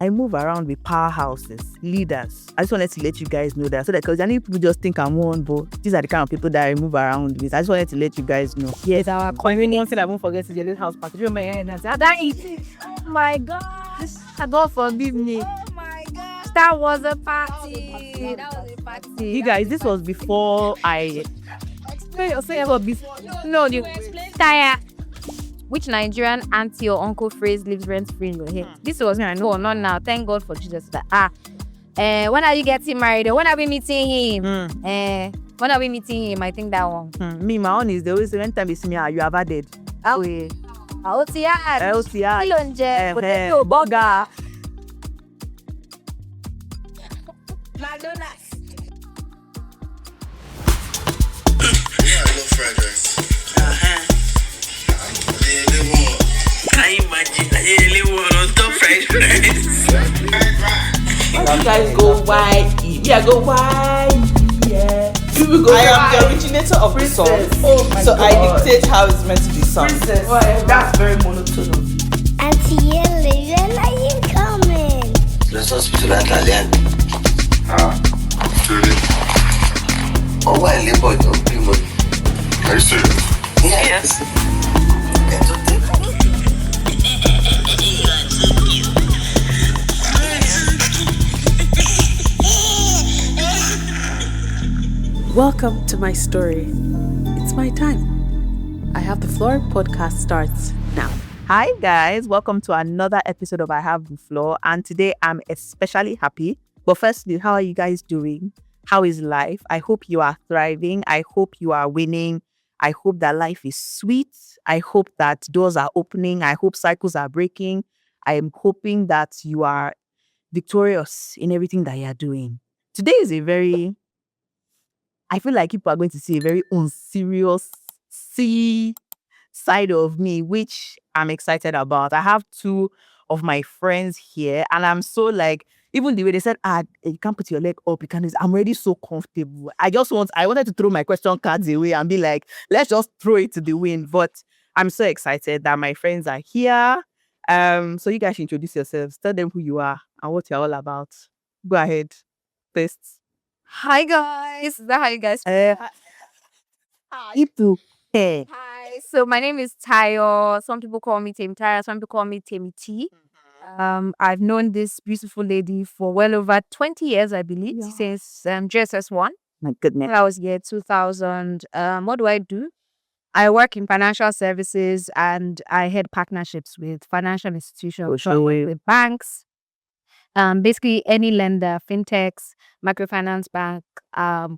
I move around with powerhouses, leaders. I just wanted to let you guys know that. So that because I need people just think I'm one, but these are the kind of people that I move around with. I just wanted to let you guys know. Yes, our community. One thing I won't forget is your little house party. Remember, and I said, oh my gosh. God forgive me. Oh my gosh, that was a party. That was a party. You guys, this was before I Explain yourself before. No, you explain. Taya. Which Nigerian auntie or uncle phrase lives rent free in your head? This was me, I know, not now. Thank God for Jesus. That when are you getting married? Or when are we meeting him? When are we meeting him? I think that one. Me, my own is the always when time you see me, you have added. LCR. LCR. Kilonje. Potato burger. McDonald's. Yeah, I love fried rice. I really want. Can you imagine? I really want on top fried rice. You guys go wide. Yeah, go wide. Yeah. I am the originator of the song, so I dictate how it's meant to be sung. That's very monotonous. Auntie Yele, when are you coming? Let's not speak to that Italian. Really? Oh, why labor don't bring money? Are you serious? Yes. Welcome to my story. It's my time. I Have the Floor podcast starts now. Hi guys, welcome to another episode of I Have the Floor, and today I'm especially happy. But firstly, how are you guys doing? How is life? I hope you are thriving. I hope you are winning. I hope that life is sweet. I hope that doors are opening. I hope cycles are breaking. I am hoping that you are victorious in everything that you are doing. Today is I feel like people are going to see a very unserious side of me, which I'm excited about. I have two of my friends here, and I'm so like, even the way they said, you can't put your leg up, you can't. I'm already so comfortable. I wanted to throw my question cards away and be like, let's just throw it to the wind. But I'm so excited that my friends are here. So you guys should introduce yourselves. Tell them who you are and what you're all about. Go ahead. First. Hi guys. Is that how you guys? Hey. Hi. So my name is Tayo. Some people call me Temi Taya. Some people call me Temi T. I've known this beautiful lady for well over 20 years, I believe, since JSS1. My goodness. That was year 2000. What do? I work in financial services and I head partnerships with financial institutions, with banks, basically any lender, fintechs, microfinance bank,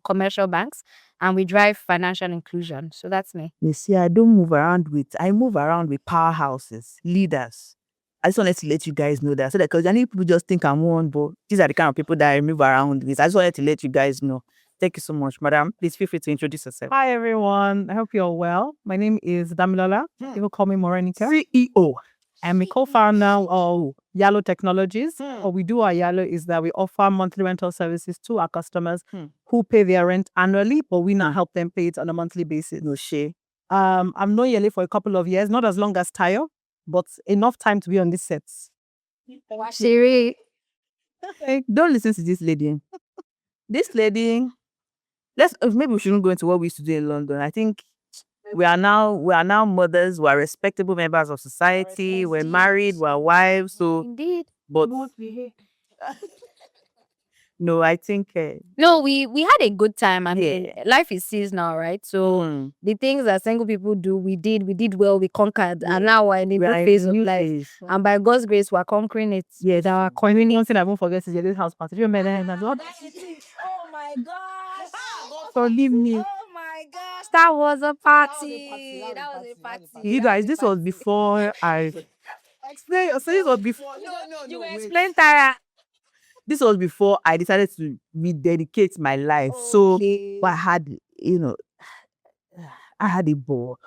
commercial banks, and we drive financial inclusion. So that's me. You see, I move around with powerhouses, leaders. I just wanted to let you guys know that. So that because I need people just think I'm one, but these are the kind of people that I move around with. I just wanted to let you guys know. Thank you so much, madam. Please feel free to introduce yourself. Hi everyone. I hope you're well. My name is Dami. People call me Morenica. CEO. I'm a co-founder of Yalo Technologies. What we do at Yalo is that we offer monthly rental services to our customers who pay their rent annually, but we now help them pay it on a monthly basis. No shame. I've known Yele for a couple of years, not as long as Tayo, but enough time to be on this set. Siri. Don't listen to this lady. This lady, maybe we shouldn't go into what we used to do in London. I think we are now mothers, we are respectable members of society, we're married, we're wives. So Indeed. but no, I think No, we had a good time. I mean, life is seasonal, right? So the things that single people do, we did well, we conquered, and now we're in a new phase of life. And by God's grace, we're conquering it. Yes, our community. One thing I won't forget is your little house party. Remember that? Oh my gosh! Forgive me. Oh my gosh, that was a party. That was a party. You guys, this was before I Explain yourself. This was before. No, you explain, Tara. This was before I decided to rededicate my life. Okay. So I had, I had a ball.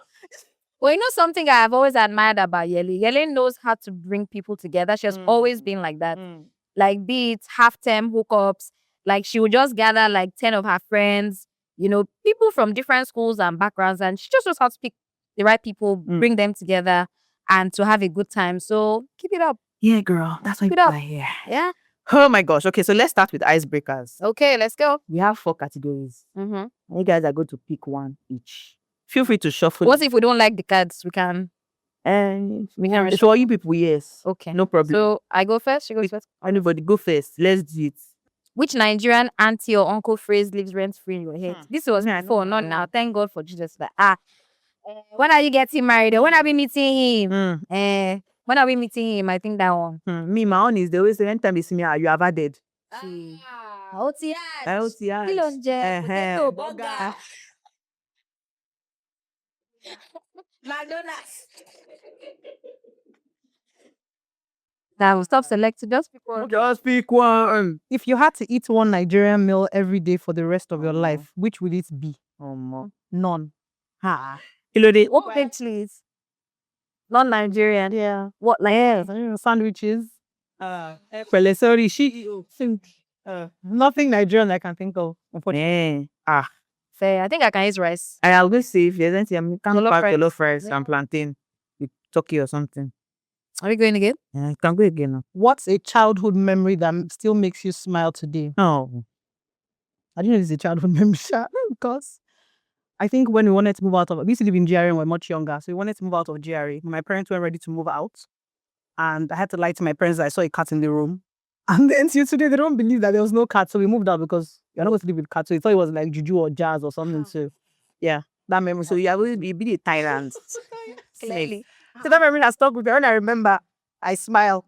Well, something I've always admired about Yele. Yele knows how to bring people together. She has always been like that. Like, be it half-term hookups, like she would just gather like 10 of her friends, people from different schools and backgrounds, and she just knows how to pick the right people, bring them together, and to have a good time. So keep it up. Yeah, girl. That's why Keep it people up. are here. Yeah. Oh my gosh. Okay, so let's start with icebreakers. Okay, let's go. We have 4 categories. Mm-hmm. You guys are going to pick one each. Feel free to shuffle. What if we don't like the cards? We can. And We can it's for you people, yes. Okay. No problem. So I go first. She goes first. Anybody go first. Let's do it. Which Nigerian auntie or uncle phrase lives rent free in your head? This was Yeah, I before, know. not now. Thank God for Jesus. Like, when are you getting married? Or when are we meeting him? When are we meeting him? I think that one. Me, my own is the way anytime they see me, you have added. OTI. LTI. Kilonje. Potato. Burger. McDonald's. Now we'll stop selecting. Just pick one. Just pick one. If you had to eat one Nigerian meal every day for the rest of your life, which would it be? None. Ha. Kilode. What big cheese? Non-Nigerian. Yeah. What like? Sandwiches. Pele, sorry, she. Nothing Nigerian I can think of. Unfortunately. Fair. I think I can eat rice. I'll go see if there's anything. I can't Jollof pack rice. jollof rice and plantain with turkey or something. Are we going again? Yeah, you can go again now. What's a childhood memory that still makes you smile today? No. I didn't know it's a childhood memory because I think when we wanted to move out of, we used to live in GRA when we were much younger. So we wanted to move out of GRA. My parents weren't ready to move out. And I had to lie to my parents that I saw a cat in the room. And then till today, they don't believe that there was no cat. So we moved out because you're not going to live with cats. So we thought it was like juju or jazz or something. So yeah, that memory. So you will be a tyrant. Clearly. So that memory has stuck with me. When I remember, I smile.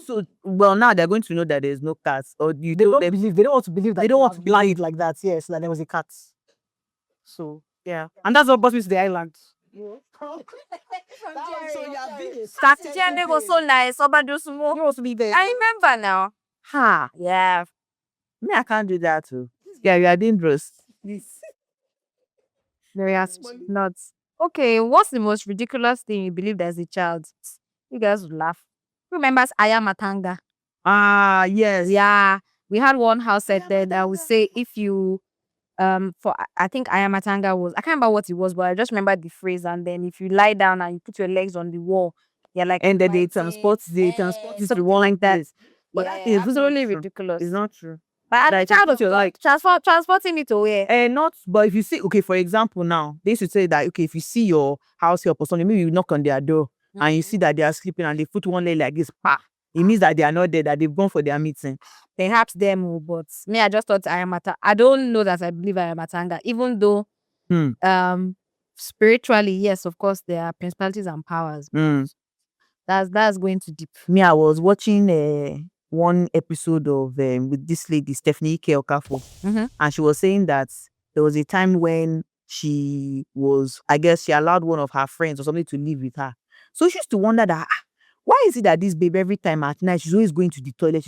So well, now they're going to know that there's no cats, or you They don't. don't believe. They don't want to believe that. They don't want to lie it like that. Yes, that there was a cat. So yeah, and that's what brought me to the island. Saturday was so nice. Obadosumo. You want to be there? I remember now. Ha. Yeah. Me, I can't do that too. Yeah, you are dangerous. Very nuts. Okay, what's the most ridiculous thing you believed as a child? You guys would laugh. Remembers Ayamatanga? Ah, yes. Yeah. We had one house set there that would say if you for I think Ayamatanga was, I can't remember what it was, but I just remember the phrase. And then if you lie down and you put your legs on the wall, you're like, And then they transport it to one like that. But that is absolutely not true. ridiculous. It's not true. But Like, as a child, it's not like transporting it away. not. But if you see, okay, for example, now they should say that okay, if you see your house help or something, maybe you knock on their door and you see that they are sleeping and they put one leg like this, it means that they are not there, that they've gone for their meeting. Perhaps them, but me, I just thought I don't know that I believe Ayamatanga, even though spiritually, yes, of course, there are principalities and powers. That's going to deep. Me, I was watching one episode of with this lady, Stephanie Keokafo, and she was saying that there was a time when she was, I guess she allowed one of her friends or something to live with her. So she used to wonder that, why is it that this babe every time at night, she's always going to the toilet,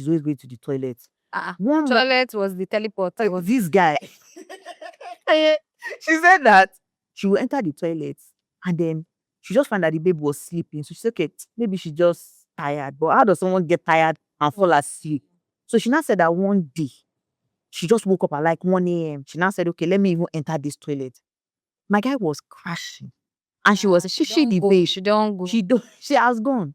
One Toilet was the teleport. it was this guy. She said that she will enter the toilet and then she just found that the babe was sleeping. So she said, okay, maybe she just tired. But how does someone get tired and fall asleep? So she now said that one day, she just woke up at like 1 a.m. She now said, okay, let me even enter this toilet. My guy was crashing. And she was, she the babe. She don't go. She has gone.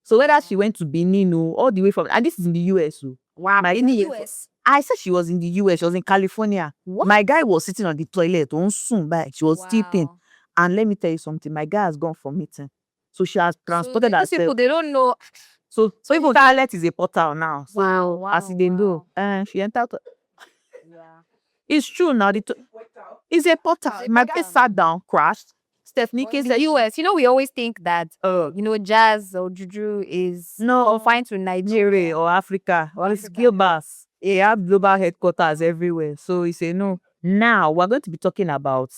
So whether she went to Benin or all the way from, and this is in the US. So Wow. my In the guy- US. I said she was in the US. She was in California. What? My guy was sitting on the toilet on soon back. She was sleeping. Wow. And let me tell you something. My guy has gone for meeting. So she has transported Those people, herself. they don't know. So even toilet is a portal now. So Wow. as they know. She entered. Yeah. It's true now. It's a portal. My guy sat down, crashed. Stephanie In said the US, we always think that jazz or juju is confined to Nigeria. or Africa or skill bars. They have global headquarters everywhere. So he said no. Now we're going to be talking about,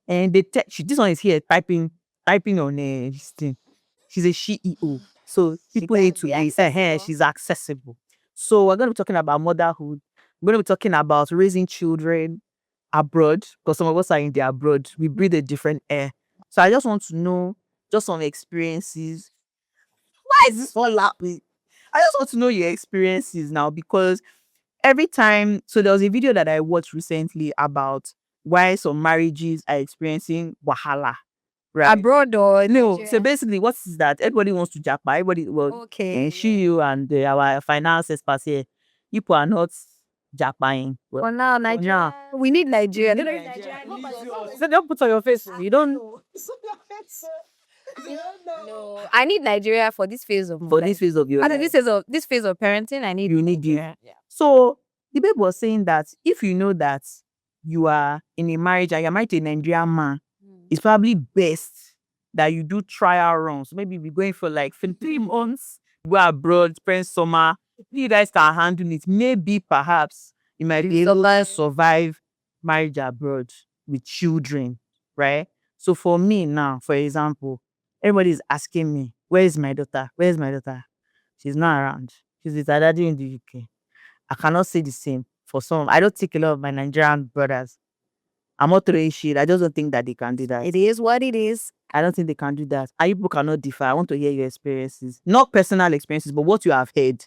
and this one is here typing on this thing. She's a CEO, so people need to be she's accessible. So we're going to be talking about motherhood. We're going to be talking about raising children abroad, because some of us are in the abroad. We breathe a different air. So I just want to know just some experiences. Why is this so loud? I just want to know your experiences now, because every time, so there was a video that I watched recently about why some marriages are experiencing wahala right? Abroad or No, Nigeria? so basically, what is that? Everybody wants to japa. Everybody, well, Okay. she, you, and our finance experts here, people are not japaing. For Well, now, Nigeria. We need Nigeria. We need Don't Nigeria. So don't put on your face. You don't. No, I need Nigeria for this phase of my for life. this phase of your I life. think this phase of parenting, I need You need it. Nigeria. Yeah. So the babe was saying that if you know that you are in a marriage and you're married to a Nigerian man, it's probably best that you do trial runs. Maybe we're going for like 3 months, go abroad, spend summer. If you guys can handle it, maybe perhaps you might be able to survive marriage abroad with children, right? So for me now, for example, everybody's asking me, where is my daughter? Where is my daughter? She's not around. She's with her daddy in the UK. I cannot say the same for some. I don't take a lot of my Nigerian brothers. I'm not throwing shit. I just don't think that they can do that. It is what it is. I don't think they can do that. And you people cannot differ. I want to hear your experiences. Not personal experiences, but what you have heard.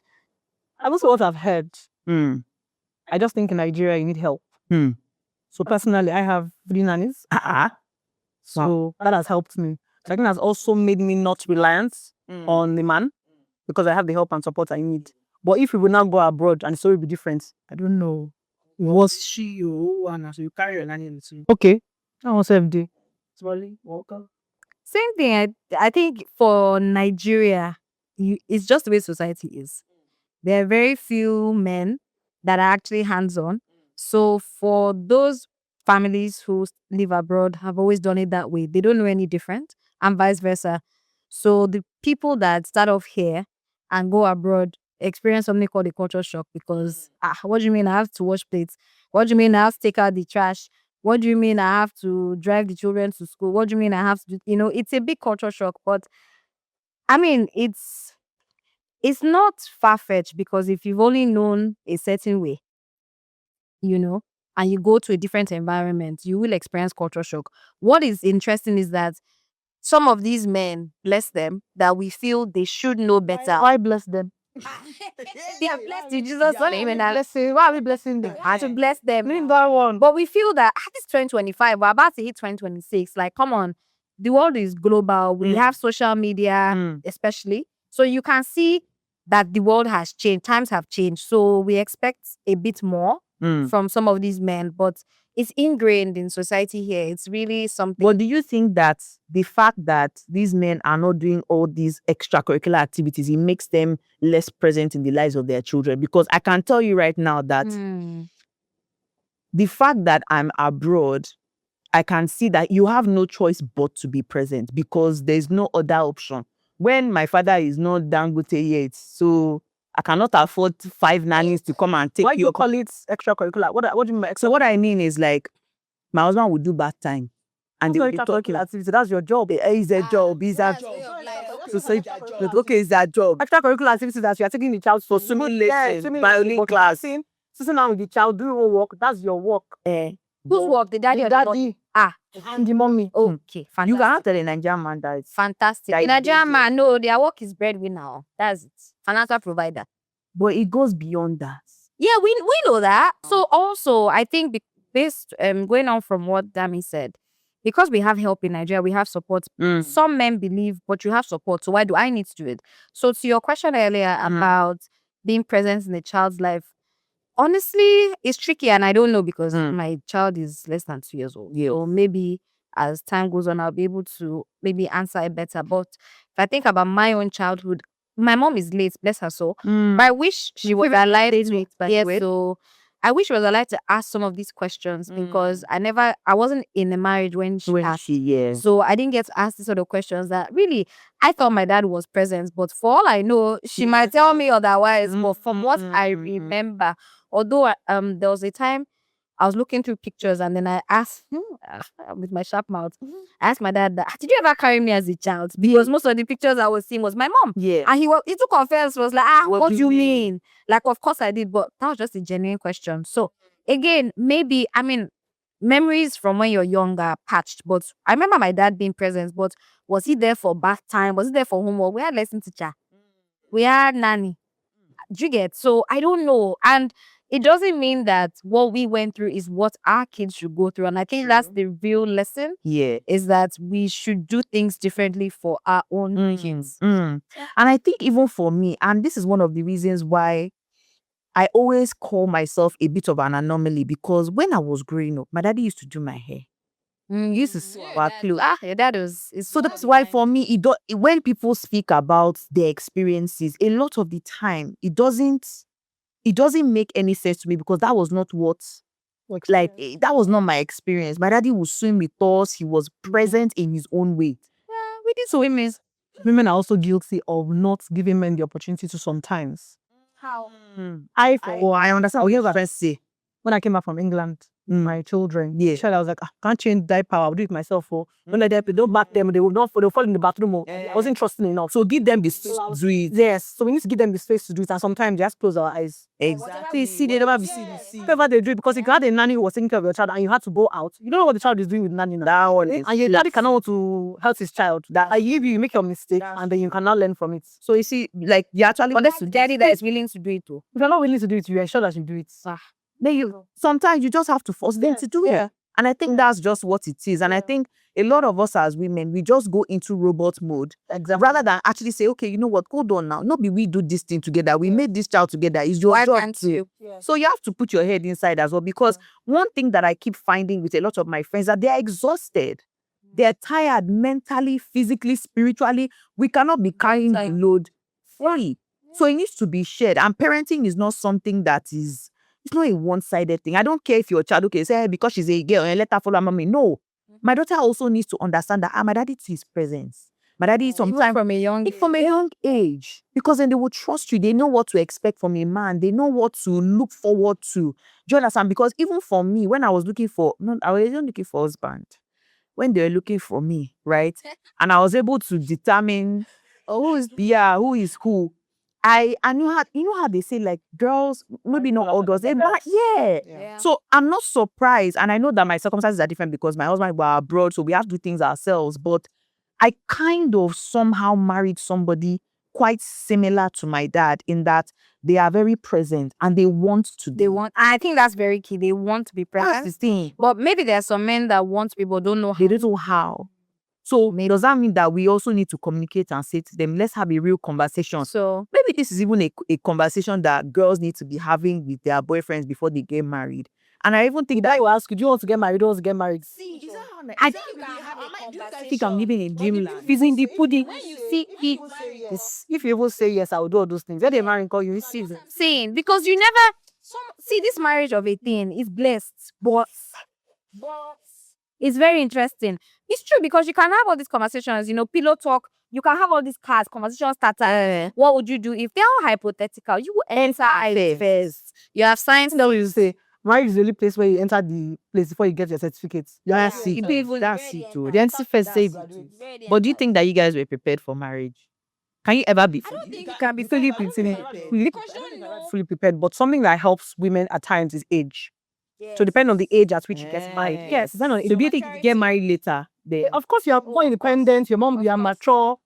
I also what I've heard. Hmm. I just think in Nigeria you need help. Hmm. So personally, I have 3 nannies. So that has helped me. So I think that's also made me not reliant on the man because I have the help and support I need. But if we will now go abroad and the story will be different, I don't know. Was she you? And so you carry your nanny in the team. Okay. I want FD. Smally, Walker. Same thing. I think for Nigeria, it's just the way society is. There are very few men that are actually hands-on. So for those families who live abroad have always done it that way. They don't know any different, and vice versa. So the people that start off here and go abroad experience something called a culture shock because what do you mean I have to wash plates? What do you mean I have to take out the trash? What do you mean I have to drive the children to school? What do you mean I have to do, it's a big culture shock. But I mean, it's not far-fetched because if you've only known a certain way, and you go to a different environment, you will experience culture shock. What is interesting is that some of these men, bless them, that we feel they should know better. Why bless them? They are blessed in Jesus' name. And Why are we blessing them? I should bless them. Name that one. But we feel that this 2025, we're about to hit 2026. Like, come on, the world is global. We have social media, especially. So you can see that the world has changed. Times have changed. So we expect a bit more from some of these men. But it's ingrained in society here. It's really something. But do you think that the fact that these men are not doing all these extracurricular activities, it makes them less present in the lives of their children? Because I can tell you right now that the fact that I'm abroad, I can see that you have no choice but to be present because there's no other option. When my father is not Dangote yet, so I cannot afford 5 nannies to come and take Why you. you call it extracurricular? What do you mean by So what I mean is like my husband would do bath time, and they will be talking. activity? That's your job. It's a job. It's a to say okay, it's a job. Extracurricular activities that you are taking the child For swimming lesson, violin class. Sitting down with the child, doing your work. That's your work. Whose work? The daddy The or the daddy. mommy? And the mommy. Okay, fantastic. You cannot tell a Nigerian man that. Fantastic. That In is Nigerian business. man, no, their work is breadwinner. That's it. Financial provider. But it goes beyond that. Yeah, we know that. So also, I think based going on from what Dami said, because we have help in Nigeria, we have support. Some men believe, but you have support. So why do I need to do it? So to your question earlier about being present in a child's life, honestly, it's tricky, and I don't know because my child is less than 2 years old. Yeah. So maybe as time goes on, I'll be able to maybe answer it better. But if I think about my own childhood, my mom is late, bless her soul. But I wish she was alive to. Yeah, so I wish she was alive to ask some of these questions because I wasn't in a marriage when she asked. So I didn't get to ask these sort of questions that really I thought my dad was present, but for all I know, she might tell me otherwise. But from what I remember, although there was a time I was looking through pictures and then I asked with my sharp mouth, I asked my dad, did you ever carry me as a child? Because most of the pictures I was seeing was my mom. Yeah. And he took offense, was like, what do you mean? Like, of course I did, but that was just a genuine question. So again, maybe, memories from when you're younger patched, but I remember my dad being present, but was he there for bath time? Was he there for homework? We had lesson teacher. We had nanny. Do you get? So I don't know. And it doesn't mean that what we went through is what our kids should go through. And I think that's the real lesson, Yeah. is that we should do things differently for our own kids. And I think even for me, and this is one of the reasons why I always call myself a bit of an anomaly, because when I was growing up, my daddy used to do my hair. He used to sew our clothes. Your dad was. So that's why for me, when people speak about their experiences, a lot of the time it doesn't make any sense to me, because that was not that was not my experience. My daddy would swim with us. He was present in his own way. We did so women's. Women are also guilty of not giving men the opportunity to sometimes. How? I understand what you're say. when I came back from England, my children, Yeah. I was like, I can't change diaper, I'll do it myself. Don't let them, don't back them, they'll fall in the bathroom. I wasn't trusting enough. So give them the space to do it. Yes, so we need to give them the space to do it, and sometimes they just close our eyes. Exactly. See, they never see. Whatever they do, because if you had a nanny who was taking care of your child and you had to go out, you don't know what the child is doing with nanny now. That one is And your daddy cannot want to help his child. That I give you, you make your mistake, and then you cannot learn from it. So you see, like you actually But that's daddy that is willing to do it too. If you're not willing to do it, you ensure that you do it. then sometimes you just have to force them to do it. And I think that's just what it is. And I think a lot of us as women, we just go into robot mode rather than actually say, okay, you know what, hold on now. Not be we do this thing together. We made this child together. It's your Why job can't too. you? So you have to put your head inside as well. Because one thing that I keep finding with a lot of my friends, that they're exhausted. They're tired mentally, physically, spiritually. We cannot be carrying the load fully. So it needs to be shared. And parenting is not something that is, it's not a one-sided thing. I don't care if your child, okay, say because she's a girl and let her follow mommy. No. My daughter also needs to understand that my daddy is present. My daddy is sometimes from a young age. Because then they will trust you. They know what to expect from a man. They know what to look forward to. Do you understand? Because even for me, when I was looking for, I wasn't looking for husband. When they were looking for me, right? And I was able to determine who is who. I knew how, you know how they say, like, girls, maybe not all girls, So I'm not surprised. And I know that my circumstances are different because my husband was abroad, so we have to do things ourselves. But I kind of somehow married somebody quite similar to my dad, in that they are very present and they want to. I think that's very key. They want to be present. That's the thing. But maybe there are some men that want people don't know how. They don't know how. So does that mean that we also need to communicate and say to them, let's have a real conversation? So maybe this is even a conversation that girls need to be having with their boyfriends before they get married. And I even think that will ask you, do you want to get married? Do you want to get married? I think I'm living in dreamland. It's in the pudding. If you even say yes, I will do all those things. When they marry, call you, see them. saying, because you never see this marriage of a thing is blessed, but it's very interesting. It's true, because you can have all these conversations, pillow talk. You can have all these conversation starters. What would you do if they're all hypothetical? You will enter first. You have science. That's what you say. Marriage is the only place where you enter the place before you get your certificates. That's it. That's it too. Then first say it. But do you think that you guys were prepared for marriage? Can you ever be? I don't think You can be fully prepared, but something that helps women at times is age. So depend on the age at which you get married. Yes, depend on. So do you think if you get married later, then Of course, you are more independent. Your mom, you are mature.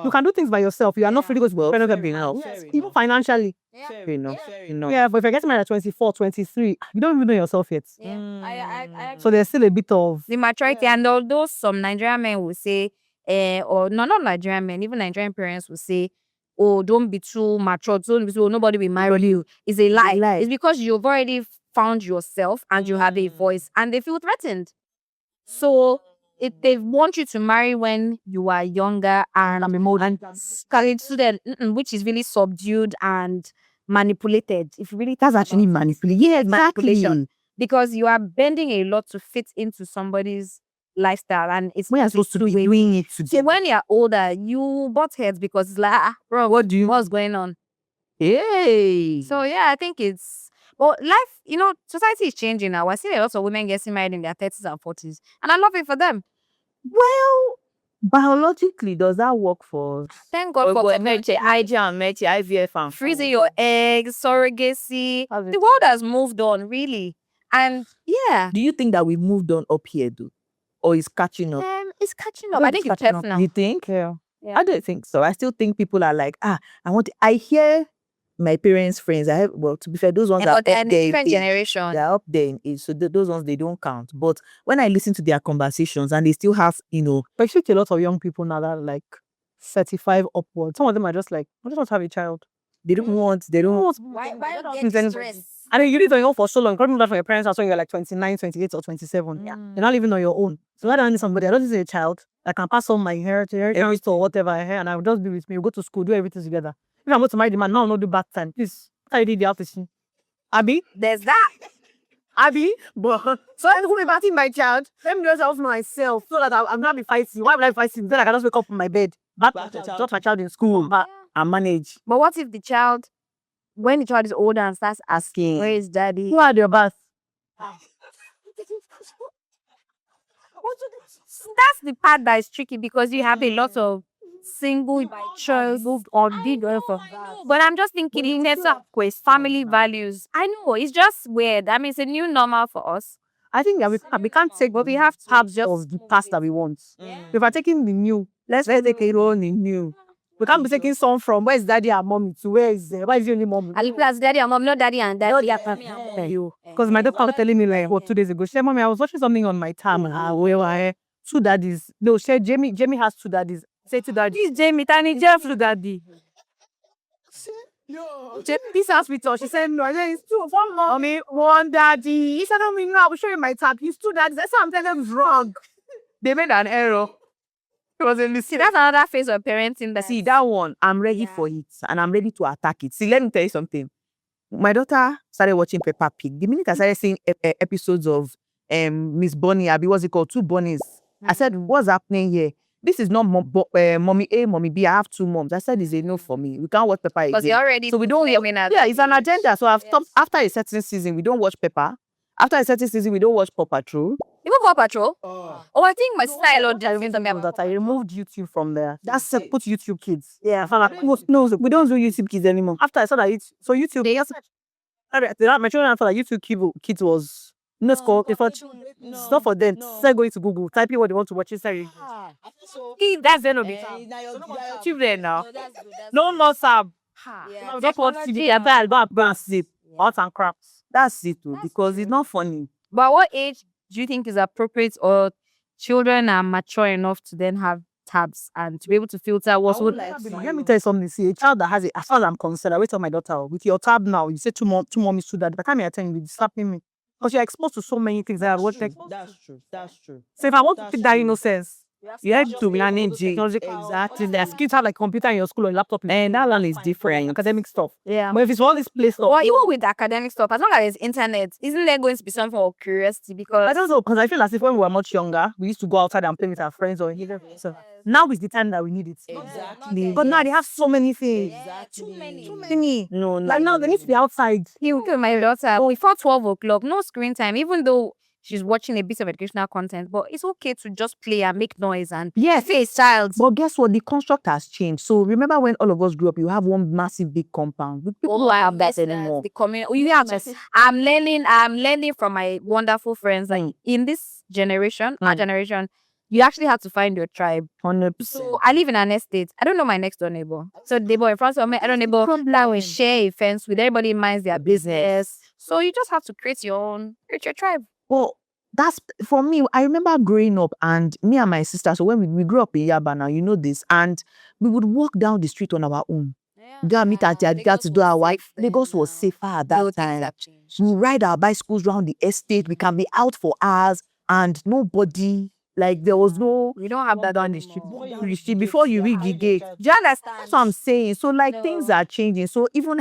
You can do things by yourself. You are not fully going to depend on being else. Even financially. fair enough. Fair enough. Yeah, but if you're getting married at 24, 23, you don't even know yourself yet. I So there's still a bit of the maturity, and although some Nigerian men will say, or no, not Nigerian men, even Nigerian parents will say, oh, don't be too mature, don't be too, nobody will marry you. It's a lie. It's because you've already found yourself and you have a voice, and they feel threatened. So they want you to marry when you are younger and carried student, which is really subdued and manipulated. If you really That's actually manipulation. Yeah, exactly. manipulation, because you are bending a lot to fit into somebody's lifestyle, and it's We are supposed to be doing it so today. when you're older, you butt heads because it's like, bro, what's going on? Hey. So yeah, I think it's, but life, society is changing now. I see a lot of women getting married in their 30s and 40s, and I love it for them. Well, biologically, does that work for us? Thank God for IVF and freezing your eggs, surrogacy. The world has moved on, really, and yeah, Do you think that we moved on up here, though? Or is catching up? it's catching up. I think it's personal. You think? yeah. Yeah. I don't think so. I still think people are like, I hear my parents' friends, I have, well, to be fair, those ones are But they're up in a there in different age. generation. They're up there in age, so those ones they don't count. But when I listen to their conversations and they still have, But I speak to a lot of young people now that are like 35 upwards. Some of them are just like, I just want to have a child. they don't want, they I don't don't. want to please anybody. And then you live on your own for so long. Coming that from your parents' house when you're like 29, 28, or 27. Yeah. You're not living on your own. So why do I need somebody? I don't need a child that can pass on my inheritance or whatever I have, and I will just be with me. We'll go to school, do everything together. If I'm going to marry the man, now I'll not do bad time. Please, what you did the after see. Abby? There's that. Abby? But so I'm going to be batting my child. Let me just help myself so that I'm not be fighting. Why would I be fighting? Then I can just wake up from my bed. Bat my child in school. And manage. But what if the child, when the child is older and starts asking, where is daddy? Who had your bath? That's the part that is tricky because you have a lot of single choice or big effort. But I'm just thinking in terms of family values. I know it's just weird. I mean, it's a new normal for us. I think that we can't take, but we have to have just of the past that we want. If we're taking the new, let's take it on the new. We can't be taking some from where's daddy and mommy to where is the only mommy. And plus daddy and mom, not daddy and daddy. Because my daughter was telling me like 2 days ago, she said, Mommy, I was watching something on my time. Where two daddies. No, she said Jamie has two daddies. Say two daddies. This Jamie Tani Jeff daddy. This hospital. She said, no, it's two. One mommy, one daddy. He said, no, I will show you my tab. He's two daddies. That's what I'm telling them is wrong. They made an error. It was in the See, that's another phase of parenting. That See, that one, I'm ready for it and I'm ready to attack it. See, let me tell you something. My daughter started watching Peppa Pig. The minute I started seeing episodes of Miss Bunny, Abby, what's it called? Two bunnies. I said, what's happening here? This is not mommy A, mommy B. I have two moms. I said, it's a no for me. We can't watch Peppa again. because you're already So we don't. Yeah, it's an agenda. So I've stopped after a certain season. We don't watch Peppa. After a certain season, we don't watch Paw Patrol. Even Paw Patrol. Oh, I think my sister a lot just that I removed YouTube from there. That's put YouTube Kids. Yeah, no, we don't do YouTube Kids anymore. After I saw that YouTube, They also my children thought that YouTube Kids was not called. It's not for them. Start going to Google, type in what they want to watch inside. that's the end of it. YouTube there now. No more sub. Just watch TV. I go and sleep. Arts and crafts. That's it, too, because it's not funny. But what age do you think is appropriate, or children are mature enough to then have tabs and to be able to filter what's what? Let me tell you something. See, a child that has it, as far as I'm concerned, I wait on my daughter with your tab now. You say two mommies to that. By the time you're telling you, slapping me. Because you're exposed to so many things that I watch. That's true. That's true. So if I want to pick that innocence, You have to manage it. Exactly. There's kids have like computer in your school or laptop. And that one is different. Academic stuff. Yeah. But if it's all this play stuff, Or even with academic stuff, as long as there's internet, isn't there going to be something of curiosity? I Because don't know, because I feel as if when we were much younger, we used to go outside and play with our friends or either. So now is the time that we need it. Exactly. But now they have so many things. too many. Too many. No, Like now they need to be outside. He will kill my daughter before 12 o'clock, no screen time, even though she's watching a bit of educational content. But it's okay to just play and make noise and Yes. face child. But guess what? The construct has changed. So remember when all of us grew up, you have one massive big compound. People don't have that anymore. The community. You have to, I'm learning from my wonderful friends. Like in this generation, our generation, you actually have to find your tribe. 100%. So I live in an estate. I don't know my next door neighbor. So the neighbor in front of me, I don't neighbor. We share a fence with everybody minds their business. So you just have to create your tribe. Well, that's for me. I remember growing up and me and my sister. So when we grew up in Yaba now, you know this, and we would walk down the street on our own. Go and meet at to do our wife. Lagos was safer at that time. We ride our bicycles around the estate. We can be out for hours and nobody, like there was no. We don't have that on the street. Before you reach the gate. Do you understand? That's what I'm saying. So like things are changing. So even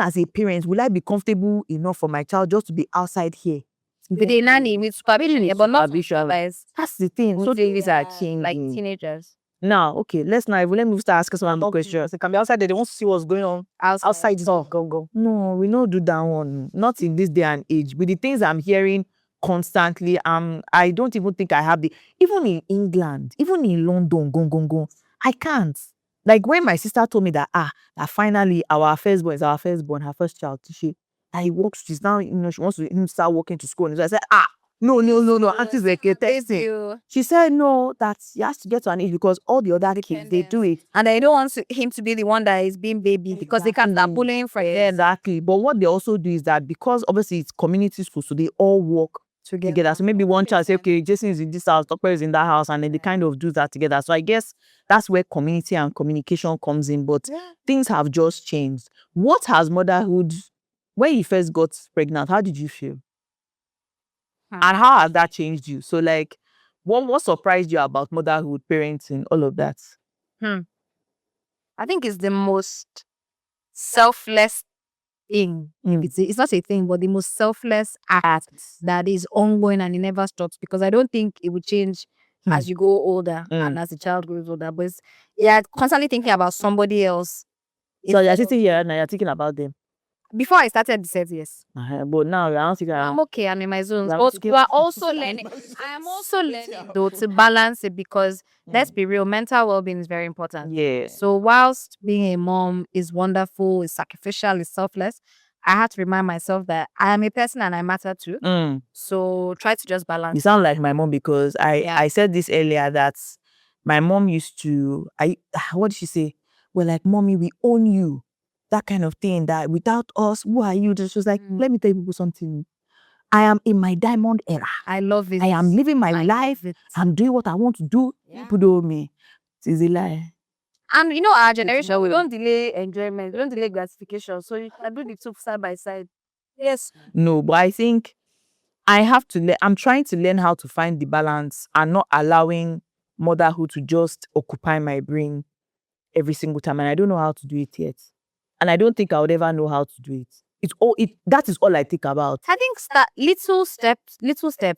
as a parent, will I be comfortable enough for my child just to be outside here? With a nanny, with supervision, but not Supervision. supervised. That's the thing. So things are changing. Like teenagers. Now, okay, let me start asking some more questions. They can be outside there. They want to see what's going on. Outside is all go. No, we don't do that one. Not in this day and age. With the things I'm hearing constantly, I don't even think I have even in England, even in London, go. I can't. Like when my sister told me that finally our firstborn is our firstborn, her first child, she works, she's now, she wants to start walking to school. And so I said, No. Aunties were texting. She said no, that he has to get to an age because all the other kids they do it. And they don't want him to be the one that is being baby because they can start bullying from Exactly. But what they also do is that because obviously it's community school, so they all work together. So maybe one child say, okay, Jason is in this house, Tokwe is in that house, and then they kind of do that together. So I guess that's where community and communication comes in. But things have just changed. What has motherhood, when you first got pregnant, how did you feel? And how has that changed you? So like, what surprised you about motherhood, parenting, all of that? I think it's the most selfless thing. It's not a thing, but the most selfless act that is ongoing and it never stops, because I don't think it will change as you go older and as the child grows older. But you're constantly thinking about somebody else. So you're sitting here and you're thinking about them. Before I started the set, yes. But now you're not thinking I'm okay, I'm in my zone. But you are also learning. I am also learning though to balance it, because let's be real, mental well-being is very important. Yeah. So whilst being a mom is wonderful, is sacrificial, is selfless, I had to remind myself that I am a person and I matter too. So try to just balance. You sound like my mom, because I said this earlier that my mom used to, what did she say? Well, like, mommy, we own you. That kind of thing, that without us, who are you? She was like, let me tell you people something. I am in my diamond era. I love it. I am living my life. I'm doing what I want to do. People don't owe me. It is a lie. And you know, our generation, we don't delay enjoyment, we don't delay gratification. So you can do the two side by side. Yes. No, but I think I have to I'm trying to learn how to find the balance and not allowing motherhood to just occupy my brain every single time. And I don't know how to do it yet. And I don't think I would ever know how to do it. That is all I think about. I think little steps.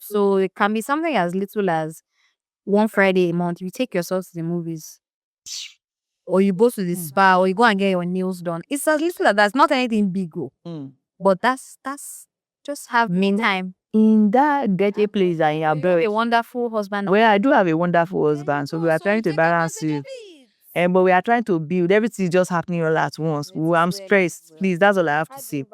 So it can be something as little as one Friday a month, you take yourself to the movies, or you go to the spa, or you go and get your nails done. It's as little as that's not anything big, but that's just have me time. In that dirty place and you're A wonderful husband. Well, I do have a wonderful husband, so we are trying to balance it. But we are trying to build. Everything is just happening all at once. I'm stressed. Please, that's all I have to say.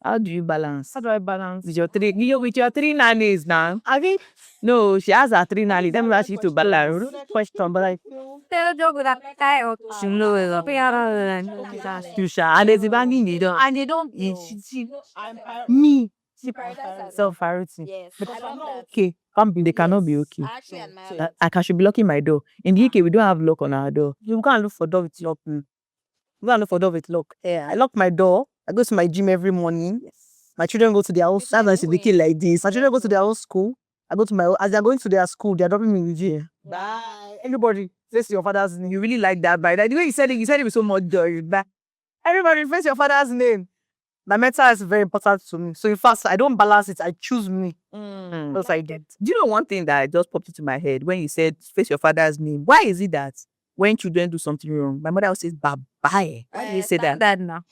How do you balance? How do I balance? With your three nannies now. I mean, no, she has her 3 nannies. Them that she to balance. Question, but like, and there's a banging you don't. And they don't. Me. Self-priority. Yes, Okay, they cannot be okay. I should be locking my door. In the UK, we don't have lock on our door. You can't look for door with lock. You can't look for door with lock. I lock my door. I go to my gym every morning. My children go to their own. That's why it's the kid like this. My children go to their own school. I go to my own. As they're going to their school, they're dropping me in the gym. Bye. Everybody, face your father's name. You really like that, by the way you said it with so much joy. Everybody, face your father's name. My mental is very important to me. So in fact, I don't balance it. I choose me. Because I did. Do you know one thing that just popped into my head when you said face your father's name? Why is it that when children do something wrong, my mother always says bye bye? Why do you say that? That now.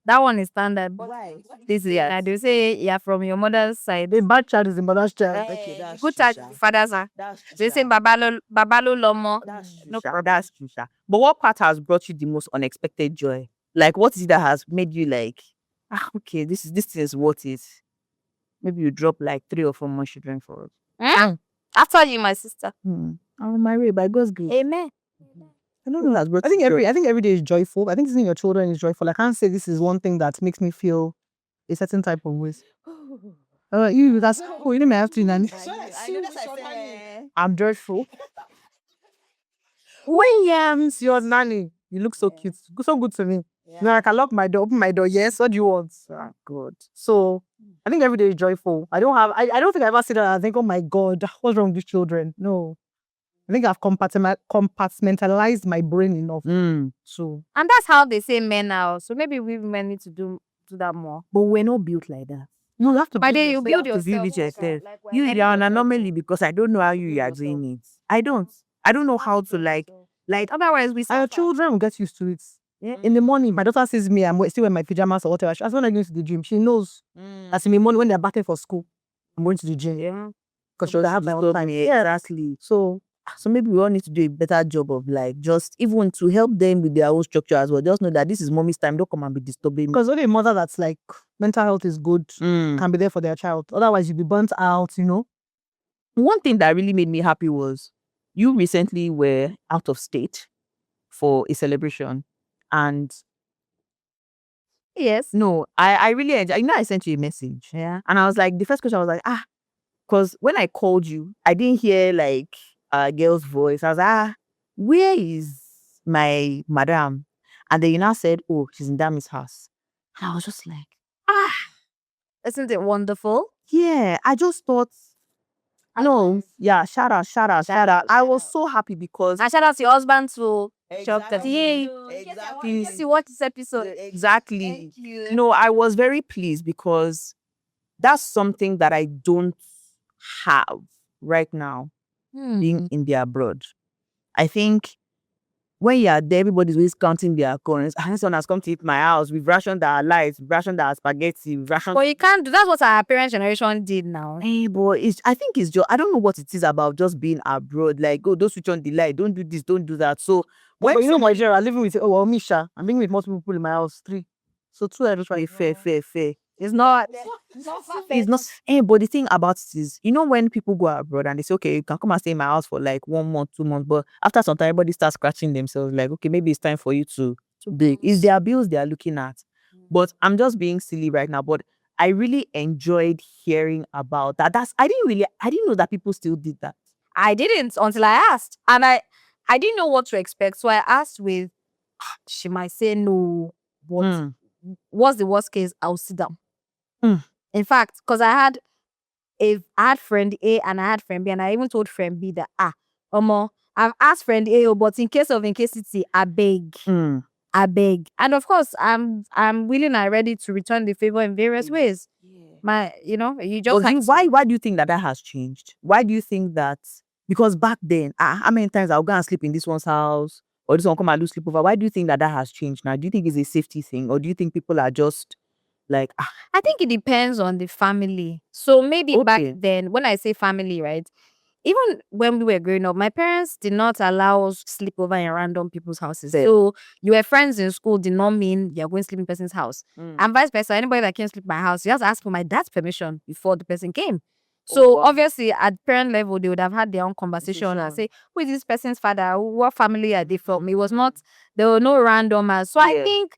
That one is standard. Why? This is I do say you're from your mother's side. The bad child is the mother's child. Okay, that's Good true, child, sha. fathers are. That's true, They sha. say babalo lomo. That's true, No sha. problem. That's true, sha. But what part has brought you the most unexpected joy? Like, what is it that has made you like, okay, this is what it. Maybe you drop like 3 or 4 more children for us. After you, my sister. I'm on my way by God's grace. Amen. I don't know that's brought I think you joy. every day is joyful. I think seeing your children is joyful. I can't say this is one thing that makes me feel a certain type of ways. That's cool. You know, I have to nanny. I'm joyful. When see your nanny, you look so cute, so good to me. Now I can lock my door, open my door. Yes, what do you want? God. So I think every day is joyful. I don't think I ever sit down and think, oh my God, what's wrong with these children? No. I think I've compartmentalized my brain enough. So And that's how they say men now. So maybe we men need to do that more. But we're not built like that. you have to By then you yourself. build To build it yourself. yourself. Like You when are an anomaly because I don't know how you are doing it. I don't know how to like otherwise we And your children will get used to it. In the morning, my daughter sees me, I'm still wearing my pajamas or whatever. As when I go to the gym, she knows. As in the morning when they're back for school, I'm going to the gym. Yeah. Because she'll have my own time. Yeah, exactly. So maybe we all need to do a better job of like just even to help them with their own structure as well. Just know that this is mommy's time. Don't come and be disturbing me. Because only a mother that's like mental health is good can be there for their child. Otherwise, you'll be burnt out, you know. one thing that really made me happy was you recently were out of state for a celebration. And Yes. no, I really enjoyed. I sent you a message. Yeah. And I was like, the first question I was like, because when I called you, I didn't hear like a girl's voice. I was like, where is my madam? And then you now said, oh, she's in Dami's house. And I was just like, Isn't it wonderful? yeah, I just thought, no, yeah, shout out. I was so happy because And shout out to your husband to Shop Exactly. 38. Exactly. Yes, you watch this episode. Exactly. Thank you. No, I was very pleased because that's something that I don't have right now, being in the abroad. I think when you're there, everybody's always counting their coins. Someone has come to eat my house. We've rationed our lives, we've rationed our spaghetti, we've rationed. But you can't do that's what our parents' generation did now. Hey, but I think it's just, I don't know what it is about just being abroad. Like, oh, don't switch on the light, don't do this, don't do that. So, when But you know, Nigeria, I'm living with, Misha. I'm living with multiple people in my house, 3. So 2 I just try. fair. It's not. It's not. But the thing about it is, when people go abroad and they say, okay, you can come and stay in my house for like 1 month, 2 months, but after some time, everybody starts scratching themselves, like, okay, maybe it's time for you to bake. It's their bills they are looking at. But I'm just being silly right now. But I really enjoyed hearing about that. I didn't know that people still did that. I didn't until I asked. And I didn't know what to expect. So I asked with, she might say no. But what's the worst case? I'll sit down. In fact, because I had friend A and I had friend B, and I even told friend B that I've asked friend A, but in case it's I beg. I beg. And of course, I'm willing and ready to return the favor in various ways. You just Why do you think that has changed? Why do you think that? Because back then, how many times I'll go and sleep in this one's house or this one come and do sleepover? Why do you think that has changed now? Do you think it's a safety thing, or do you think people are just like? I think it depends on the family. So maybe back Okay. then, when I say family, right? Even when we were growing up, my parents did not allow us to sleep over in random people's houses. Fair. So you were friends in school did not mean you're going to sleep in person's house. And vice versa. Anybody that came to sleep in my house, you have to ask for my dad's permission before the person came. So wow. obviously at parent level, they would have had their own conversation and say, who is this person's father? What family are they from? It was not, there were no randomers. So I think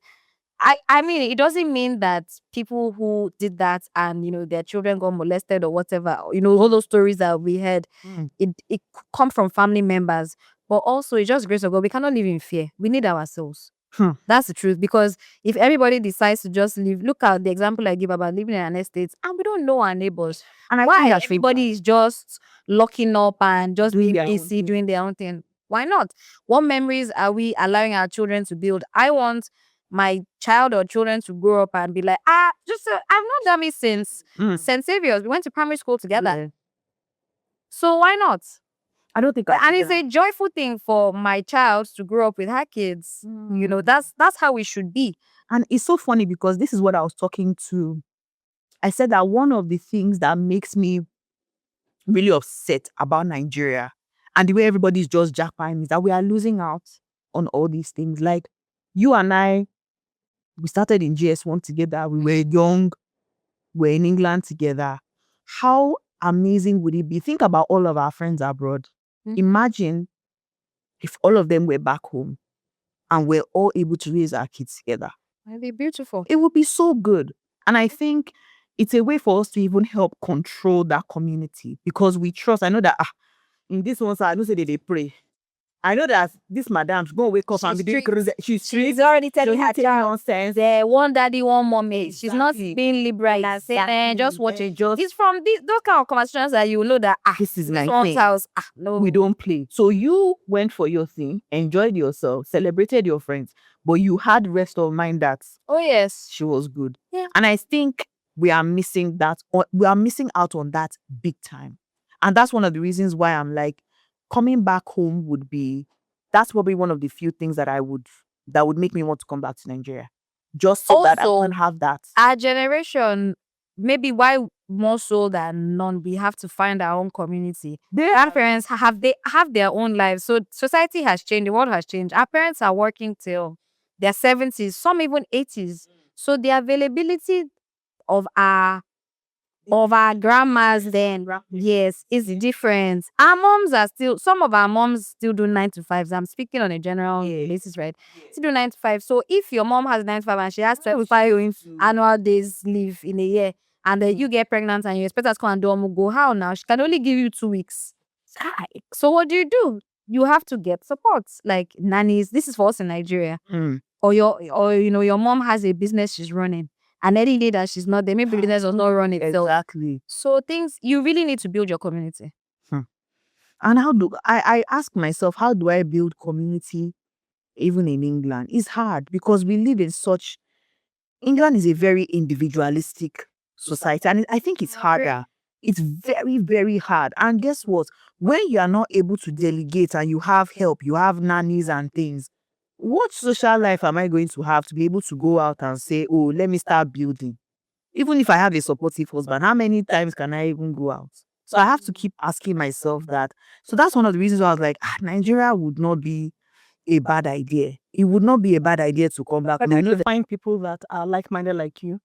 I mean, it doesn't mean that people who did that and, their children got molested or whatever, all those stories that we heard, it come from family members. But also, it's just grace of God. We cannot live in fear. We need ourselves. That's the truth. Because if everybody decides to just live, look at the example I give about living in an estate, and we don't know our neighbors. And I Why think that's everybody is just locking up and just Doing being their own busy, doing their own thing? Why not? What memories are we allowing our children to build? I want my child or children to grow up and be like, I've known Dami since St. Saviour's. We went to primary school together. Yeah. So why not? I don't think. And it's a joyful thing for my child to grow up with her kids. That's how it should be. And it's so funny because this is what I was talking to. I said that one of the things that makes me really upset about Nigeria and the way everybody's just jackpotting is that we are losing out on all these things. Like you and I, we started in GS1 together. We were young. We're in England together. How amazing would it be? Think about all of our friends abroad. Imagine if all of them were back home and we're all able to raise our kids together. It'd be beautiful. It would be so good. And I think it's a way for us to even help control that community because we trust. I know that in this one side, I know say they pray. I know that this madam, she's going to wake up and be doing she's already telling her child nonsense. the one daddy, one mommy. She's not Exactly. being liberal and saying, just watch it. Just It's from those kind of conversations that you know that this is my one's thing. house. No, We don't play. So you went for your thing, enjoyed yourself, celebrated your friends, but you had rest of mind that Oh yes. she was good. Yeah. And I think we are missing that. We are missing out on that big time. And that's one of the reasons why I'm like, coming back home that's probably one of the few things that would make me want to come back to Nigeria. Just so that I Also, can have that. Our generation, maybe why more so than none, we have to find our own community. Grandparents have their own lives. So society has changed, the world has changed. Our parents are working till their 70s, some even 80s. So the availability of our of our grandmas then. Yes, it's different. Our moms are still, some of our moms still do 9 to 5s. I'm speaking on a general basis, right? Still do 9 to 5. So if your mom has 9 to 5 and she has 25 annual days leave in a year, and then you get pregnant and you expect her to come and do go, how now? She can only give you 2 weeks. So what do? You have to get support, like nannies. This is for us in Nigeria. Or your mom has a business she's running, and any day that she's not there, maybe business does not run itself. Exactly. So you really need to build your community. And how do I ask myself, how do I build community even in England? It's hard because we live in such, England is a very individualistic society, and I think it's harder. It's very, very hard. And guess what? When you are not able to delegate and you have help, you have nannies and things, what social life am I going to have to be able to go out and say, oh, let me start building? Even if I have a supportive husband, how many times can I even go out? So I have to keep asking myself that. So that's one of the reasons why I was like, Nigeria would not be a bad idea. It would not be a bad idea to come back. But I if know you that. find people that are like-minded like you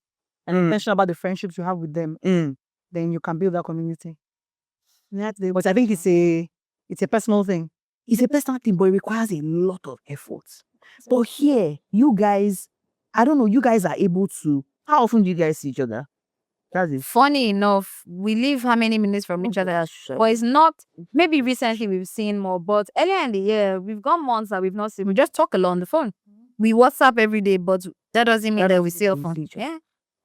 and intentional about the friendships you have with them, then you can build that community. But I think it's a personal thing. It's a personal thing, but it requires a lot of effort. But here, you guys, I don't know, you guys are able to. How often do you guys see each other? That's it. Funny enough, we live how many minutes from each other? But it's not, maybe recently we've seen more, but earlier in the year, we've gone months that we've not seen. We just talk a lot on the phone. We WhatsApp every day, but that doesn't mean that we see on phone. Yeah.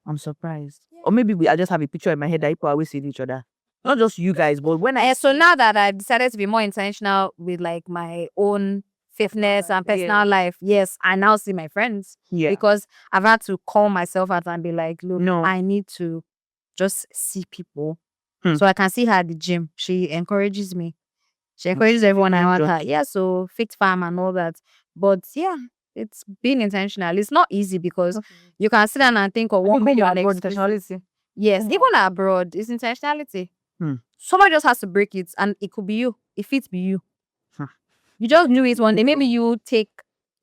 I'm surprised. Or maybe I just have a picture in my head that people always see each other. Not just you guys, but when so now that I've decided to be more intentional with like my own fitness and personal life, yes, I now see my friends. Yeah. Because I've had to call myself out and be like, look, No. I need to just see people. So I can see her at the gym. She encourages me. She encourages everyone I want her. Yeah, so Fit Farm and all that. But yeah, it's being intentional. It's not easy because you can sit down and think of what When you you're are abroad, intentionality. Yes, even abroad, it's intentionality. Somebody just has to break it, and it could be you. If it be you, you just knew it one day. Maybe you take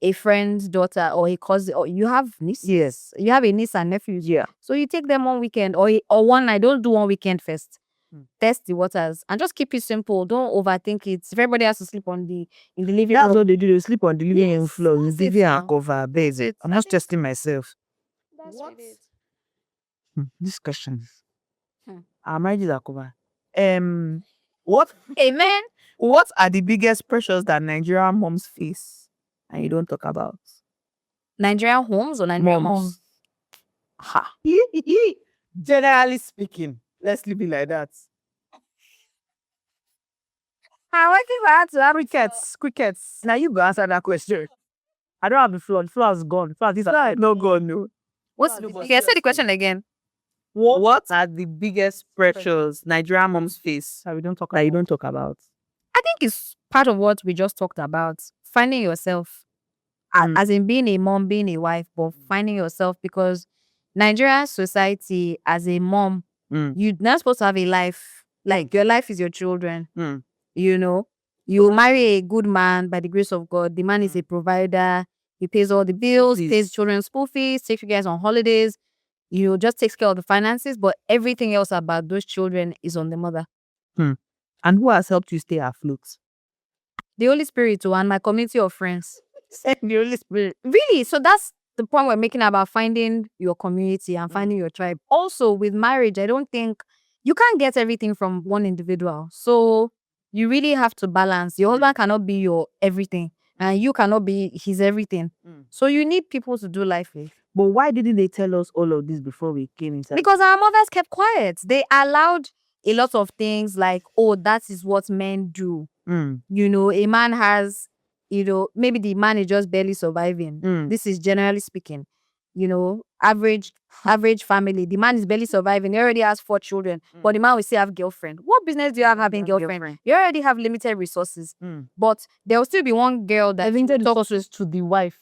a friend's daughter or a cousin, or you have nieces. Yes. You have a niece and nephews. Yeah. So you take them one weekend or one night. Don't do one weekend first. Test the waters and just keep it simple. Don't overthink it. If everybody has to sleep in the living room. That's what they do. They sleep on the living room floor. that's The it TV now. and cover beds. I'm not testing myself. That's it. This question. Our marriages are covered. What Amen. What are the biggest pressures that Nigerian moms face and you don't talk about? Nigerian homes or Nigerian Moms. moms? Generally speaking, let's leave it like that. I'm working for her to have Crickets. Now you go answer that question. I don't have the floor. The floor is gone. This is no gone. No. Okay, say the question again. What are the biggest pressures Nigerian moms face That we don't talk that you don't talk about? I think it's part of what we just talked about. Finding yourself. As in being a mom, being a wife, but finding yourself, because Nigerian society as a mom, you're not supposed to have a life. Like your life is your children. You know, you marry a good man by the grace of God. The man is a provider. He pays all the bills, pays children's school fees, takes you guys on holidays. You just takes care of the finances, but everything else about those children is on the mother. And who has helped you stay afloat? The Holy Spirit too, and my community of friends. The Holy Spirit. Really? So that's the point we're making about finding your community and finding your tribe. Also, with marriage, I don't think you can't get everything from one individual. So you really have to balance. Your husband cannot be your everything, and you cannot be his everything. So you need people to do life with. But why didn't they tell us all of this before we came inside? Because our mothers kept quiet. They allowed a lot of things like, oh, that is what men do. You know, a man has, you know, maybe the man is just barely surviving. This is generally speaking. You know, average family. The man is barely surviving. He already has 4 children. But the man will still have girlfriend. What business do you have having girlfriend? You already have limited resources. But there will still be one girl that limited resources to the wife.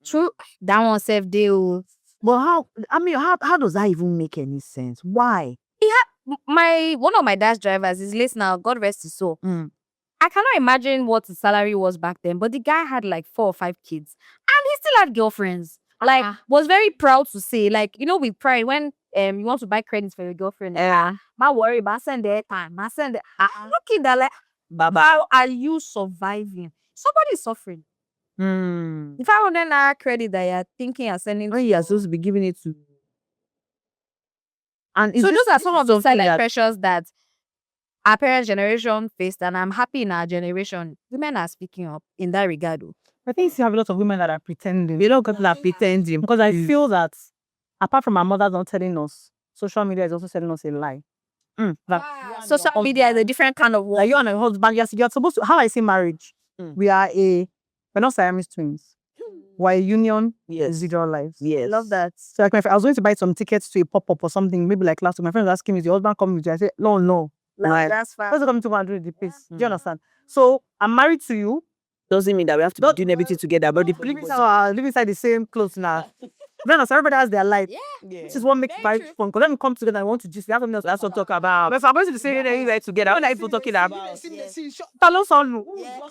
True. That one self deal. But how does that even make any sense? Why? One of my dad's drivers is late now. God rest his soul. I cannot imagine what his salary was back then, but the guy had like 4 or 5 kids, and he still had girlfriends. Like, was very proud to say, like, you know, with pride, when you want to buy credits for your girlfriend. Ma worry, ma send the airtime, ma send the looking that like, Baba, how are you surviving? Somebody is suffering. If I want an credit that you're thinking you're sending, When you're supposed to be giving it to, and so those are some of the silent pressures that our parents' generation faced, and I'm happy in our generation, women are speaking up in that regard. I think you have a lot of women that are pretending. a lot of people are pretending. Because I feel that apart from our mothers not telling us, social media is also telling us a lie. Social media is a different kind of Like you and your husband, you're supposed to, how I see marriage, we're not Siamese twins. We're a union, individual lives. Yes. I love that. So like I was going to buy some tickets to a pop-up or something, maybe like last week. My friend was asking me, is your husband coming with you? I said, no. Like, that's fine. Let's come to Madrid the pace. Do you understand? So I'm married to you. Doesn't mean that we have to be doing everything together, but the Live inside the same clothes now. You understand? Everybody has their life. This is what makes marriage fun. Because when we come together, I want to just have something else. that's what talk about. But if I'm going to the same area together, what are people talking about? Tell us all.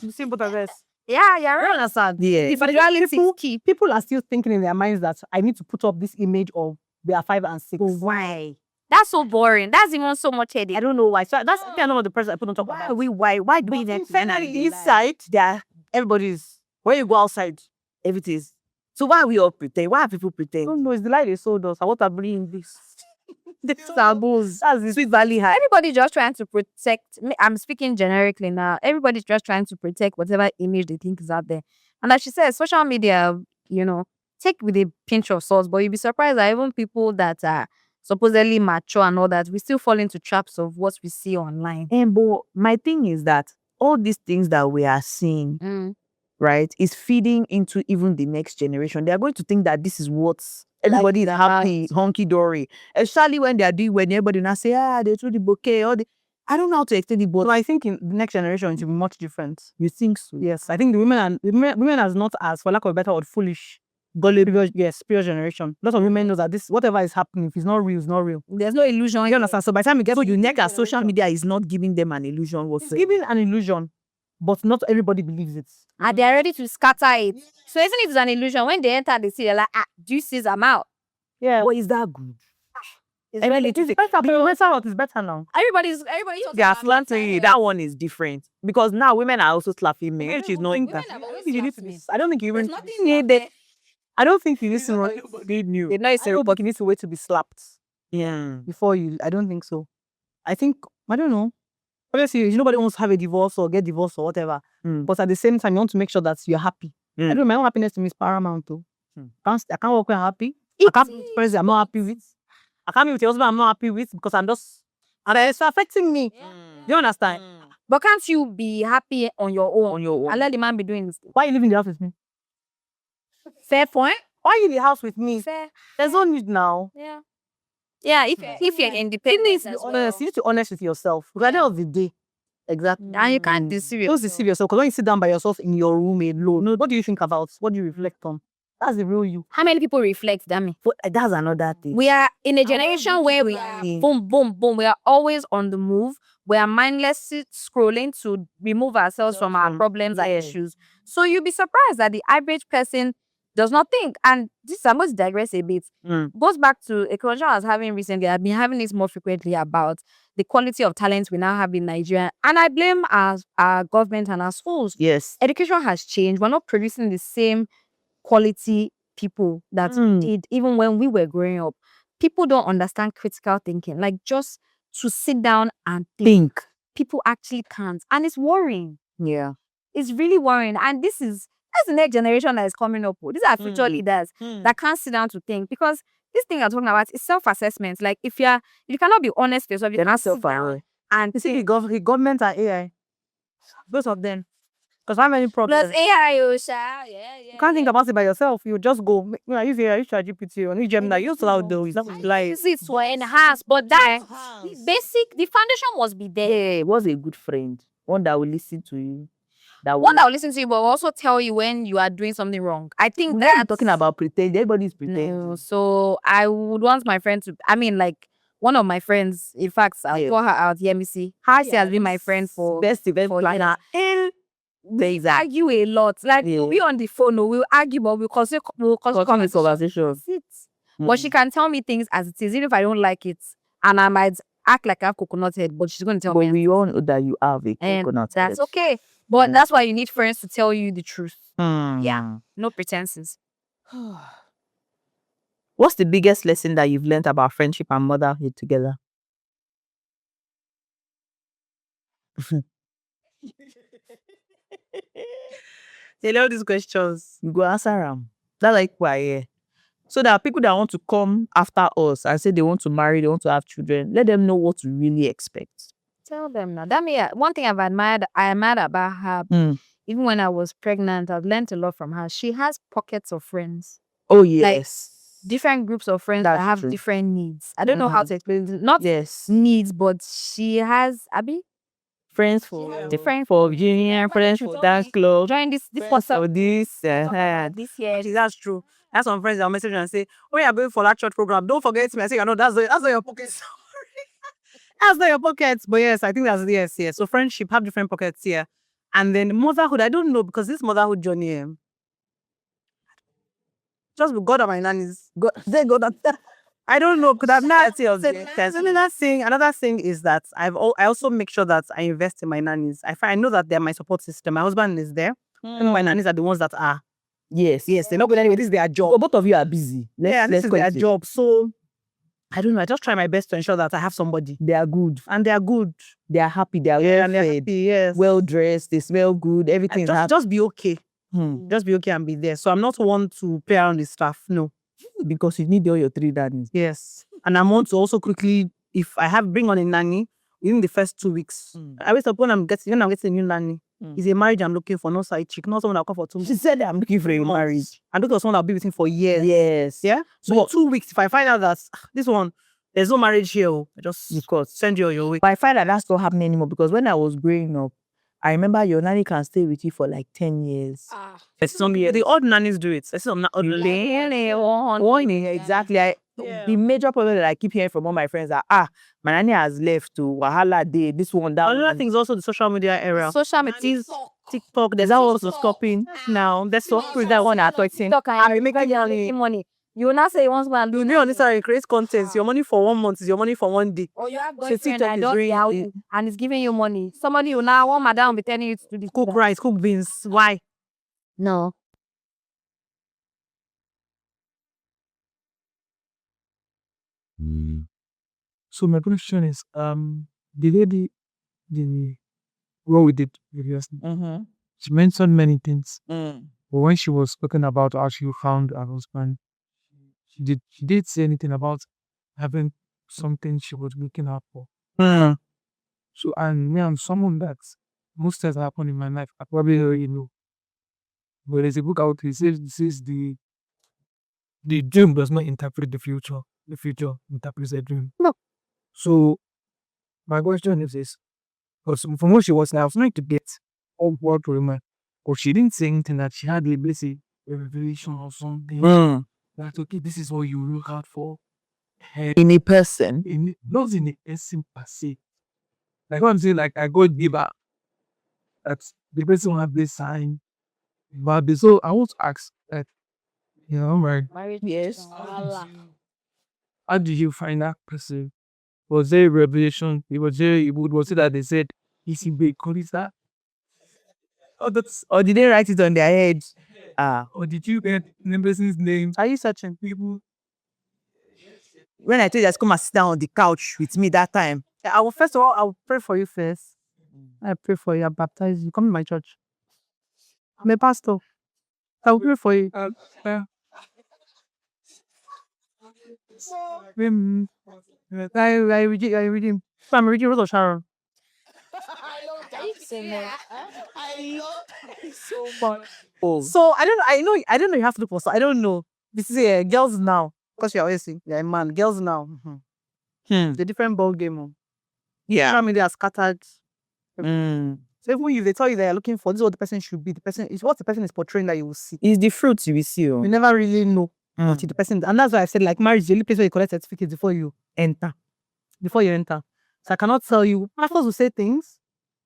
The same both of us. Yeah, you're You right. understand? Yeah. Individuality is key. People are still thinking in their minds that I need to put up this image of we are 5 and 6. Why? That's so boring. That's even so much headache. I don't know why. So that's I know the person I put on top about. Why do we need to Inside, there, everybody's. When you go outside, everything is. So why are we all pretend? Why are people I pretend? don't know. It's the lie they sold us. I want to bring this. This taboos. That's the Sweet Valley High. Everybody's just trying to protect. I'm speaking generically now. Everybody's just trying to protect whatever image they think is out there. And as she says, social media, take with a pinch of salt. But you'll be surprised that even people that are supposedly mature and all that, we still fall into traps of what we see online. And but my thing is that all these things that we are seeing, right, is feeding into even the next generation. They are going to think that this is what everybody is happy, honky dory. Especially when they are doing, when everybody now say, they threw the bouquet, I don't know how to explain the but So I think in the next generation it will be much different. you think so? Yes, I think the women are not as, for lack of a better word, foolish. Previous generation. A lot of women know that this whatever is happening, if it's not real, it's not real. There's no illusion. You understand? So by the time you get So to you the think next that social media is not giving them an illusion it's whatsoever. giving an illusion, but not everybody believes it. And they're ready to scatter it. So isn't it an illusion? When they enter the city, they're like, do you see I'm out? Yeah. But is that good? It's better. It's better now. Everybody's Yeah, slanting. That one is different because now women are also slapping men. Which is knowing women that. have always You need slapped to me. I don't think you There's even. nothing new there. I don't think you need to They knew. They know it's a but you need to wait to be slapped Yeah. before you. I don't think so. I don't know. Obviously, nobody wants to have a divorce or get divorced or whatever. But at the same time, you want to make sure that you're happy. I don't know, my own happiness to me is paramount too. I can't walk when I'm happy. I can't be with person I'm not happy with. I can't be with your husband I'm not happy with because and it's affecting me. Do you understand? But can't you be happy on your own? On your own. And let the man be doing this. Why you live in the house with me? Fair point. Why you in the house with me? Fair. There's no need now. Yeah. Yeah, if you're independent, You need to be honest. You need to be honest with yourself. Because at the end of the day, Exactly. and you can't deceive don't deceive yourself. Because when you sit down by yourself in your room alone, what do you think about? What do you reflect on? That's the real you. How many people reflect, Dami? But that's another thing. We are in a generation where we are boom, boom, boom. We are always on the move. We are mindlessly scrolling to remove ourselves from our problems and issues. So you'll be surprised that the average person does not think. And this, I must digress a bit. Goes back to a conversation I was having recently. I've been having this more frequently about the quality of talent we now have in Nigeria. And I blame our government and our schools. Yes. Education has changed. We're not producing the same quality people that we did even when we were growing up. People don't understand critical thinking. Like just to sit down and think. People actually can't. And it's worrying. Yeah. It's really worrying. And that's the next generation that is coming up with. These are future leaders that can't sit down to think. Because this thing I'm talking about is self-assessment. Like if you cannot be honest with yourself, They're not self-aware. and You see, the government and AI, both of them. Because how many problems? plus AI, yeah. You can't think about it by yourself. You just go. I use AI, use ChatGPT, or use Gemini. Use loud though. It's not like Use it to enhance, but that the foundation must be there. Yeah, was a good friend. One that will listen to you. One that will listen to you, but also tell you when you are doing something wrong. I think We're that's not talking about pretend. Everybody's pretending. No, so I would want my friend to. I mean, like one of my friends. In fact, I'll call her out. Yemisi. She has been my friend for best event planner. They argue a lot. Like we'll be on the phone, we'll argue, but we'll consider Conversation. sit. But she can tell me things as it is, even if I don't like it. And I might act like I have coconut head, but she's going to tell But me. we all know that you have a And coconut that's head. okay. But that's why you need friends to tell you the truth. Hmm. Yeah. No pretenses. What's the biggest lesson that you've learned about friendship and motherhood together? They love these questions. You go answer them. That's like why, yeah. So there are people that want to come after us and say they want to marry, they want to have children. Let them know what to really expect. Tell them now. Dami, one thing I admired about her, even when I was pregnant, I've learned a lot from her. She has pockets of friends. Oh yes. Different groups of friends That's that have true. different needs. I don't know how to explain it. Not Yes. needs, but she has Friends for different for junior, friends for dance club, join this friends for this. this year. Actually, that's true. I have some friends that will message me and say, "Oh, you're going for that church program. Don't forget me." I say, "I know that's not your pockets." That's not your pockets. But yes, I think that's yes. So friendship have different pockets here. And then motherhood, I don't know, because this motherhood journey, just with God and my nannies. God. I don't know. Could have not. Another thing is that I also make sure that I invest in my nannies. I know that they're my support system. My husband is there. And my nannies are the ones that are. Yes. They're not going anywhere. This is their job. But both of you are busy. This is their job. So I don't know. I just try my best to ensure that I have somebody. They are good. And they are good. They are happy. They are And they're well fed, happy, yes. well dressed. They smell good. Everything is happy. Just be okay. Just be okay and be there. So I'm not one to play around with stuff. No. Because you need all your 3 daddies. Yes. And I want to also quickly, if I have bring on a nanny within the first 2 weeks. I always when I'm getting a new nanny. It's a marriage I'm looking for, no side chick, not someone that'll come for 2 months. She said that I'm looking for a marriage. I'm looking for someone that'll be with him for years. Yes. Yeah. So in 2 weeks, if I find out that this one, there's no marriage here, I just send you on your way. But I find that that's not happening anymore because when I was growing up, I remember your nanny can stay with you for like 10 years. Some years. The odd nannies do it. Exactly. The major problem that I keep hearing from all my friends are, my nanny has left to Wahala Day, this one, that Another one. thing is also the social media era. Social media. TikTok, there's also stopping now. There's so that one at 13. TikTok and making money. You will not say once man You on this and create content. Your money for 1 month is your money for 1 day. or you have So boyfriend TikTok and is don't very yell you and it's giving you money. Somebody will now one madam will be telling you to do this. cook rice, cook beans. Why? No. So my question is, the lady, the what we did previously, she mentioned many things. But when she was talking about how she found her husband, she did say anything about having something she was looking out for. So and me, I'm someone that most things happen in my life, I probably already know. But there's a book out there, it says the dream does not interpret the future. The future interprets the dream. No. So my question is this. Because from what she was saying, I was trying to get all what to remember. But she didn't say anything that she had like basically a revelation or something. That okay, this is what you look out for. In a person. Not in a person per se. Like what I'm saying, like I go deeper. That the person will have this sign. But so I want to ask that, right? Marriage. Yes. How did you find that person? Was there a revelation? Was it that they said, easy big, what is that? Or did they write it on their head? Or did you get the person's name? Are you searching? People. When I told you to come and sit down on the couch with me that time. I will first of all, I will pray for you first. I pray for you. I baptize you. Come to my church. I'm a pastor. I will pray for you. I reading. I'm reading Rose of Sharon. So I don't know you have to look for, so I don't know. This is girls now. Because you're always saying you're a man. Girls now. It's a different ball game. Yeah. Social media has scattered. So even if they tell you that you're looking for, this is what the person should be. It's what the person is portraying that you will see. It's the fruits you will see. You never really know until the person. And that's why I said, like, marriage is the only place where you collect certificates before you enter. So I cannot tell you. Pastors will say things.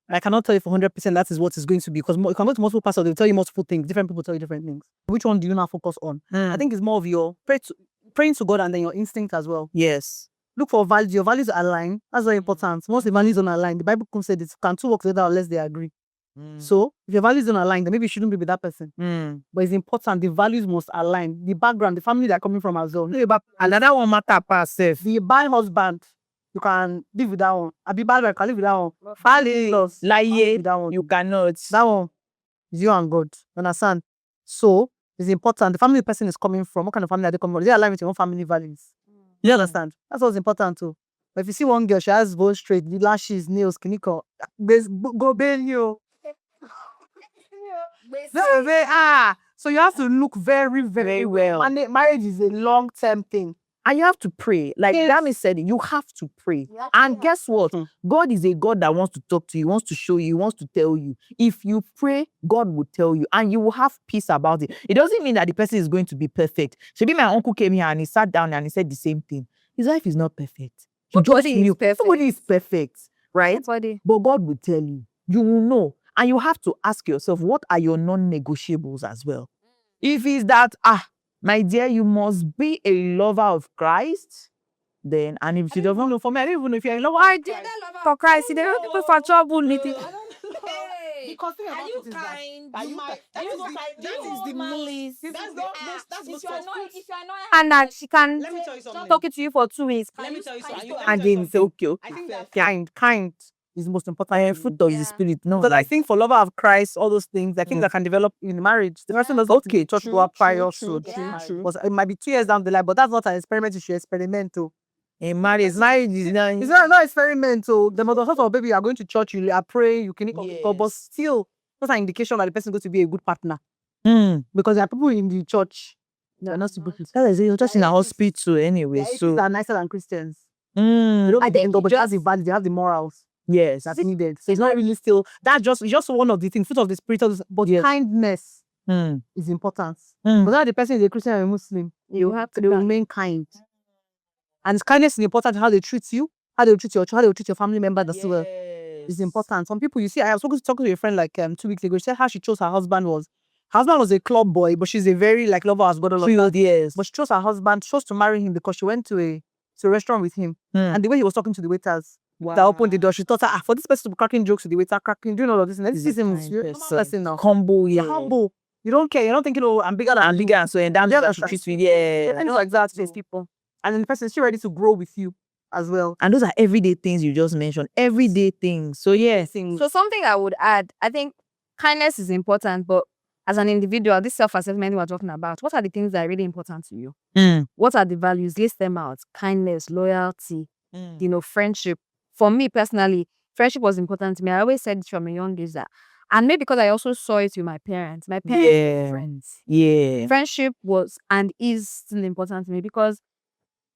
I cannot tell you for 100% that is what it's going to be, because you can go to multiple pastors, they'll tell you multiple things. Different people tell you different things. Which one do you now focus on? I think it's more of your praying to God and then your instinct as well. Yes. Look for values. Your values are aligned. That's very important. Once the values don't align, the Bible said it can two work together unless they agree. So if your values don't align, then maybe you shouldn't be with that person. But it's important. The values must align. The background, the family they're coming from as well. Another one matter pass safe. The bad husband, you can live with that one. I be bad, I can live with that one. Bad in-laws, Like with that one. you cannot. That one is you and God. You understand? So it's important. The family the person is coming from, what kind of family are they coming from? They align with your own family values. You understand? That's what's important too. But if you see one girl, she has both straight, the lashes, nails, kiniko, go bail you. So you have to look very, very well. And marriage is a long-term thing. And you have to pray. Like Dami said, you have to pray. And guess what? God is a God that wants to talk to you, wants to show you, he wants to tell you. If you pray, God will tell you, and you will have peace about it. It doesn't mean that the person is going to be perfect. Maybe my uncle came here and he sat down and he said the same thing. His life is not perfect. Nobody is perfect. Nobody is perfect, right? Nobody. But God will tell you. You will know. And you have to ask yourself, what are your non-negotiables as well? If it's that, my dear, you must be a lover of Christ, then, and if you don't know, for me, I don't even know if you're a lover of Christ. For Christ, they don't people for trouble. Because thing about it is that is the most. If you're not and that she can Let me tell you something. talk to you for 2 weeks. Let me tell you something. And then say, okay. I think that Kind is the most important. Fruit of the spirit. No, because I think for lover of Christ, all those things, I think that can develop in marriage. The person does okay, church go up prior, true. But it might be 2 years down the line, but that's not an experiment. You should experiment too. In marriage is not. It's not experiment. So the mother of baby, you are going to church, you are praying, you can but still, that's an indication that the person is going to be a good partner. Because there are people in the church. They're not supposed to. That is it. You're just in a hospital anyway. So they're nicer than Christians. They don't have the but they have the values, they have the morals. Yes, That's needed. So it's not really still it's just one of the things, fruit of the spirit, but kindness is important. But now the person is a Christian or a Muslim, you have to remain kind. And kindness is important, how they treat you, how they treat your child, how they treat your family members as well. It's important. Some people, you see, I was talking to a friend like 2 weeks ago. She said how she chose her husband was. Her husband was a club boy, but she's a very like lover as God. Yes. But she chose her husband, chose to marry him because she went to a restaurant with him. And the way he was talking to the waiters, that opened the door, she thought, for this person to be cracking jokes with the waiter, doing all of this. And this is him. Person now. Humble, You're humble. You don't care. You're not thinking, oh, I'm bigger than so and that's treat me. Yeah. And like that, these people. And then the person is still ready to grow with you as well. And those are everyday things you just mentioned. Everyday things. So yeah. So something I would add, I think kindness is important, but as an individual, this self-assessment we're talking about, what are the things that are really important to you? What are the values? List them out. Kindness, loyalty, friendship. For me personally, friendship was important to me. I always said it from a young age that, and maybe because I also saw it with my parents. My parents were friends. Yeah. Friendship was and is still important to me because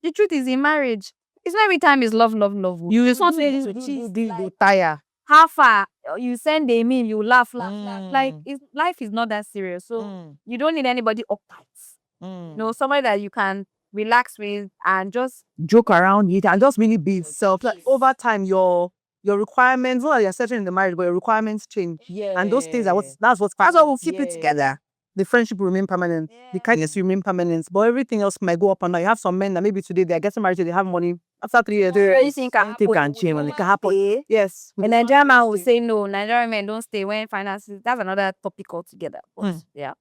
the truth is in marriage, it's not every time it's love. You just want to tire. How far you send a meme, you laugh. Like life is not that serious, so you don't need anybody uptight. Somebody that you can relax with and just joke around with and just really be yourself. Like over time, your requirements, not that you're certain in the marriage, but your requirements change. And those things are that's what will keep it together. The friendship will remain permanent. The kindness will remain permanent. But everything else might go up and down. You have some men that maybe today they're getting married, they have money. After 3 years, anything can change and it can happen. Yes. A Nigerian man will say no. Nigerian men don't stay when finances. That's another topic altogether. But yeah.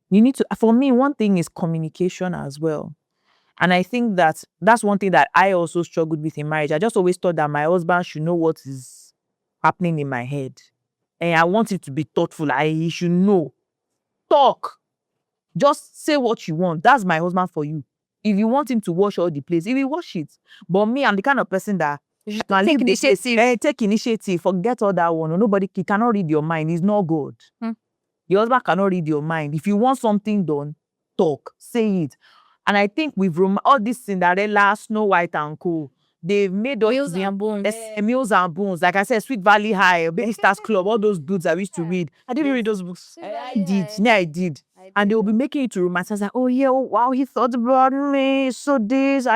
You need to. For me, one thing is communication as well. And I think that's one thing that I also struggled with in marriage. I just always thought that my husband should know what is happening in my head. And I want it to be thoughtful. He should know. Talk. Just say what you want. That's my husband for you. If you want him to wash all the place, he will wash it. But me, I'm the kind of person that take initiative. Take initiative. Forget all that one. Nobody cannot read your mind. It's not good. Your husband cannot read your mind. If you want something done, talk. Say it. And I think we've all this Cinderella, Snow White and Co. They've made us Meals and Bones. Meals and Bones. Like I said, Sweet Valley High, Baby Stars Club, all those dudes I used to read. I didn't read those books. I did. Yeah, I did. And they will be making it to romance. I was like, oh yeah, wow, he thought about me. So this,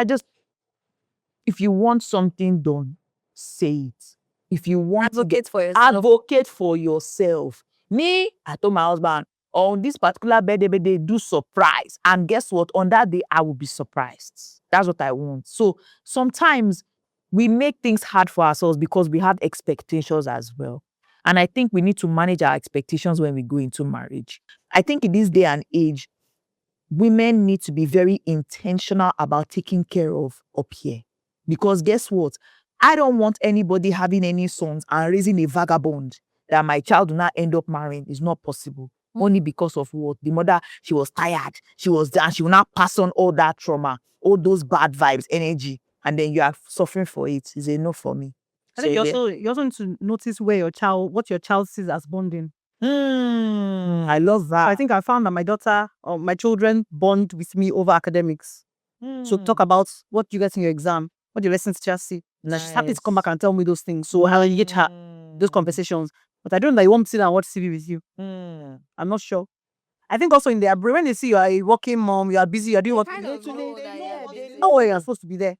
if you want something done, say it. if you want to Advocate for yourself. advocate for yourself. Me, I told my husband, on this particular birthday, do surprise. And guess what? On that day, I will be surprised. That's what I want. So sometimes we make things hard for ourselves because we have expectations as well. And I think we need to manage our expectations when we go into marriage. I think in this day and age, women need to be very intentional about taking care of up here. Because guess what? I don't want anybody having any sons and raising a vagabond that my child will not end up marrying. It's not possible. Only because of what? The mother, she was tired. She was down. She will not pass on all that trauma, all those bad vibes, energy. And then you are suffering for it. It's a no for me. I think you also need to notice what your child sees as bonding. I love that. I think I found that my daughter or my children bond with me over academics. So talk about what you get in your exam, what your lessons teacher see. Now she's happy to come back and tell me those things. So how you get her those conversations. But I don't know that you want to sit down and watch TV with you. I'm not sure. I think also in their brain, when they see you are a working mom, you are busy, you are doing what you know where you're supposed to be there.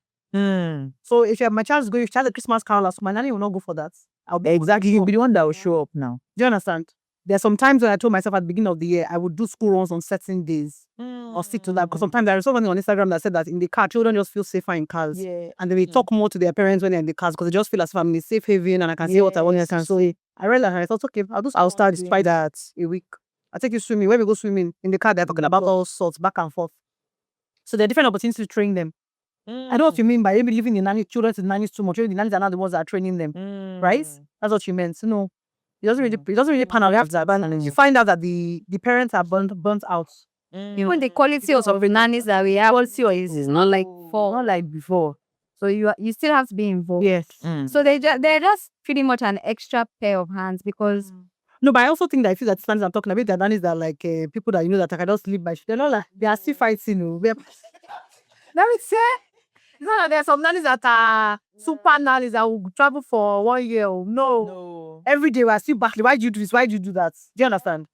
So if my child is going, if she has a Christmas carol, so my nanny will not go for that. I'll be Exactly. You'll be the one that will show up now. Do you understand? There are some times when I told myself at the beginning of the year, I would do school runs on certain days or stick to that. Because sometimes there is something on Instagram that said that in the car, children just feel safer in cars. Yeah. And they will talk more to their parents when they're in the cars because they just feel as if I'm in a safe haven and I can say what I want. And I can. So I realized, and I thought, okay, I'll start despite that a week. I'll take you swimming. When we go swimming in the car, they're talking about all sorts, back and forth. So there are different opportunities to train them. I know what you mean by maybe leaving the nanny children to the nannies too much. The nannies are not the ones that are training them. Right? That's what you meant. So no. It doesn't really pan out. You find out that the parents are burnt out. Even the quality of the nannies that we have is not like before. So you still have to be involved. Yes. So they're just pretty much an extra pair of hands because no, but I also think that I feel that standards I'm talking about, the nannies that like people that you know that I can just live by. They're not like they are still fighting. Let me say. It's not that there are some nannies that are super nannies that will travel for 1 year. No. Every day we are still battling. Why do you do this? Why do you do that? Do you understand?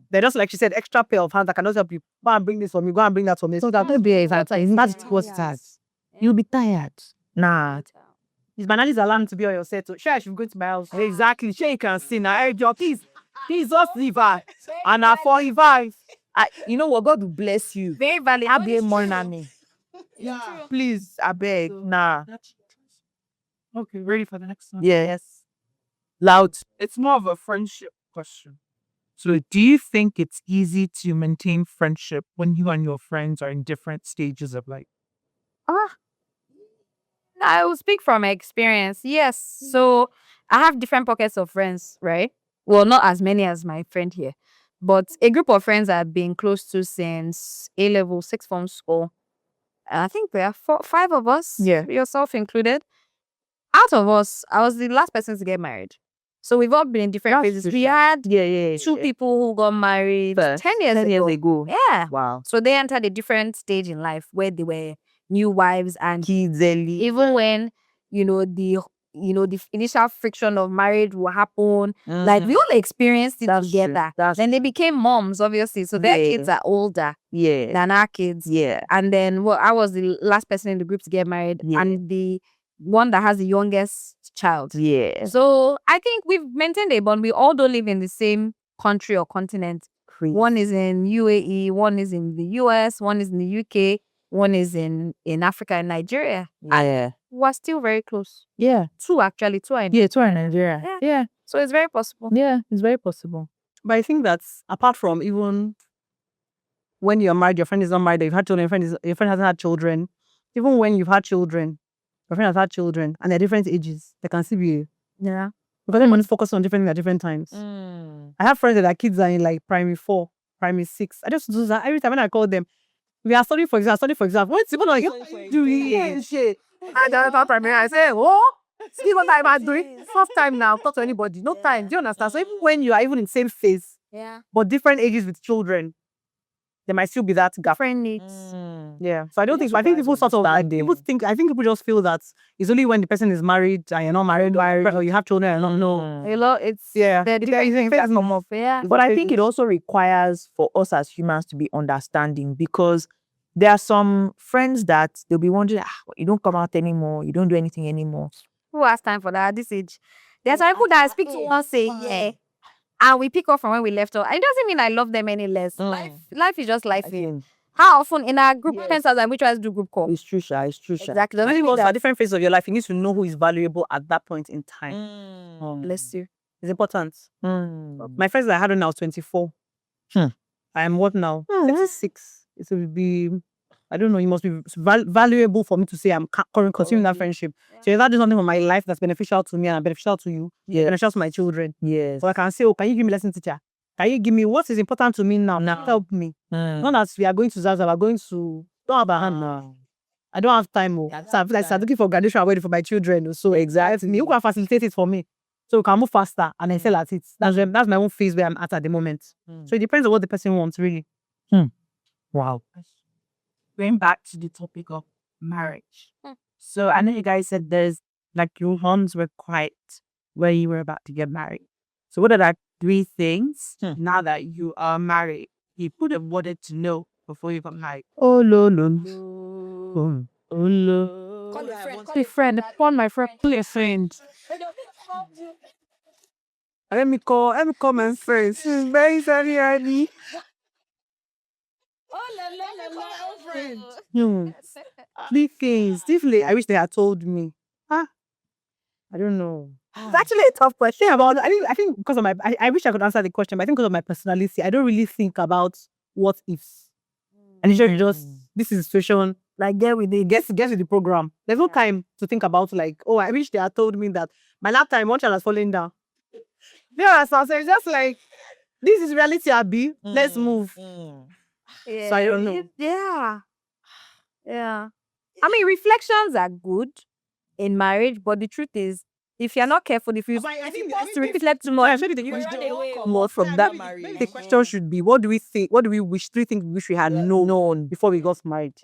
They're just like she said, extra pair of hands that can just help you. Go and bring this for me. Go and bring that for me. So that will be that's what it has. You'll be tired. Nah. It's my nannies allowed to be on your set. So sure, I should go to my house. Exactly. Sure, you can see now. Hey, Joe, please just leave her. And I for revive. You know what? God will bless you. very valid. I'll be more than me. Yeah. Please, I beg. Nah. Okay, ready for the next one? Yes. Loud. It's more of a friendship question. So, do you think it's easy to maintain friendship when you and your friends are in different stages of life? I will speak from experience. Yes. So I have different pockets of friends, right? Well, not as many as my friend here, but a group of friends I've been close to since A-level, sixth form school. I think there are 5 of us, yourself included. Out of us, I was the last person to get married. So we've all been in different phases. We had 2 people who got married 10 years ago. Yeah. Wow. So they entered a different stage in life where they were new wives and Kids, even when the initial friction of marriage will happen, like we all experienced it together. Then they became moms, obviously, so their kids are older than our kids. And then I was the last person in the group to get married and the one that has the youngest child. So I think we've maintained a bond. We all don't live in the same country or continent. One is in UAE, one is in the US, one is in the UK, one is in Africa and Nigeria. We're still very close. 2 actually. 2 are in 2 are in Nigeria. Yeah. So it's very possible. Yeah, it's very possible. But I think that apart from even when you're married, your friend is not married, you've had children, your friend hasn't had children. Even when you've had children, your friend has had children, and they're different ages, they can still be because everyone's focused on different things at different times. I have friends that their kids are in like primary 4, primary 6. I just do that every time when I call them. We are studying for exam. What's even like doing shit? And the primary, I say, see what I'm doing. First time now, talk to anybody. No time. Do you understand? So even when you are even in the same phase, but different ages with children, there might still be that gap. Different needs. Yeah. So I think people sort of I think people just feel that it's only when the person is married and you're not married, or you have children and not know. A lot. It's the different things that come up. But I think it also requires for us as humans to be understanding, because there are some friends that they'll be wondering, you don't come out anymore, you don't do anything anymore. Who has time for that at this age? There's some people that I speak to once a year, and we pick up from where we left off. It doesn't mean I love them any less. Life is just life. How often in our group friends and we try to do group call? It's true, Sha. It's true, Sha. Exactly. I Doesn't think mean also at that. different phases of your life, you need to know who is valuable at that point in time. Bless you. It's important. Mm. My friends that I had when I was 24. Hmm. I am what now? 36. It will be, I don't know, it must be valuable for me to say I'm continuing that friendship. So if that is something for my life that's beneficial to me and beneficial to you, beneficial to my children. Yes. So I can say, oh, can you give me lesson teacher? Can you give me what is important to me now? Help me. Not as we are going to Zaza, we're going to, don't have a hand now. I don't have time. So I feel like I'm looking for graduation and waiting for my children. So exactly. You can facilitate it for me. So we can move faster and excel at it. That's my own phase where I'm at the moment. So it depends on what the person wants, really. Wow. Going back to the topic of marriage. So I know you guys said there's like your homes were quiet where you were about to get married. So what are like 3 things now that you are married you would have wanted to know before you got married? Oh, no. Oh no. Call a friend. Call my friend. Call your friend. Let me call my friend. She's very sorry, Annie. Three things. Definitely, I wish they had told me. I don't know. It's actually a tough question. I think because of I wish I could answer the question, but I think because of my personality, I don't really think about what ifs. And it's just this is a situation. Like get with the program. There's no time to think about like, oh, I wish they had told me that my lap time one child has fallen down. Yeah, so it's just like this is reality, Abby. Let's move. Yeah. So I don't know. Yeah. I mean, reflections are good in marriage, but the truth is, if you're not careful, if you reflect too much, more from that marriage. The question should be, what do we think? What do we wish? 3 things we wish we had known before we got married.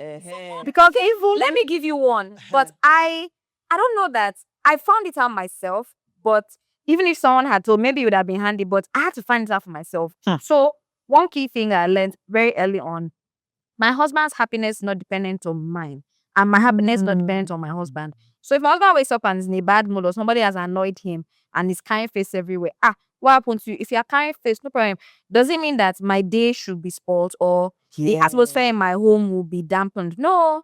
because let me give you one. But I don't know that I found it out myself. But even if someone had told, maybe it would have been handy. But I had to find it out for myself. So one key thing I learned very early on: my husband's happiness is not dependent on mine, and my happiness is not dependent on my husband. So if my husband wakes up and is in a bad mood or somebody has annoyed him and is carrying face everywhere, what happened to you? If you're carrying face, no problem. Does it mean that my day should be spoiled or the atmosphere in my home will be dampened? No.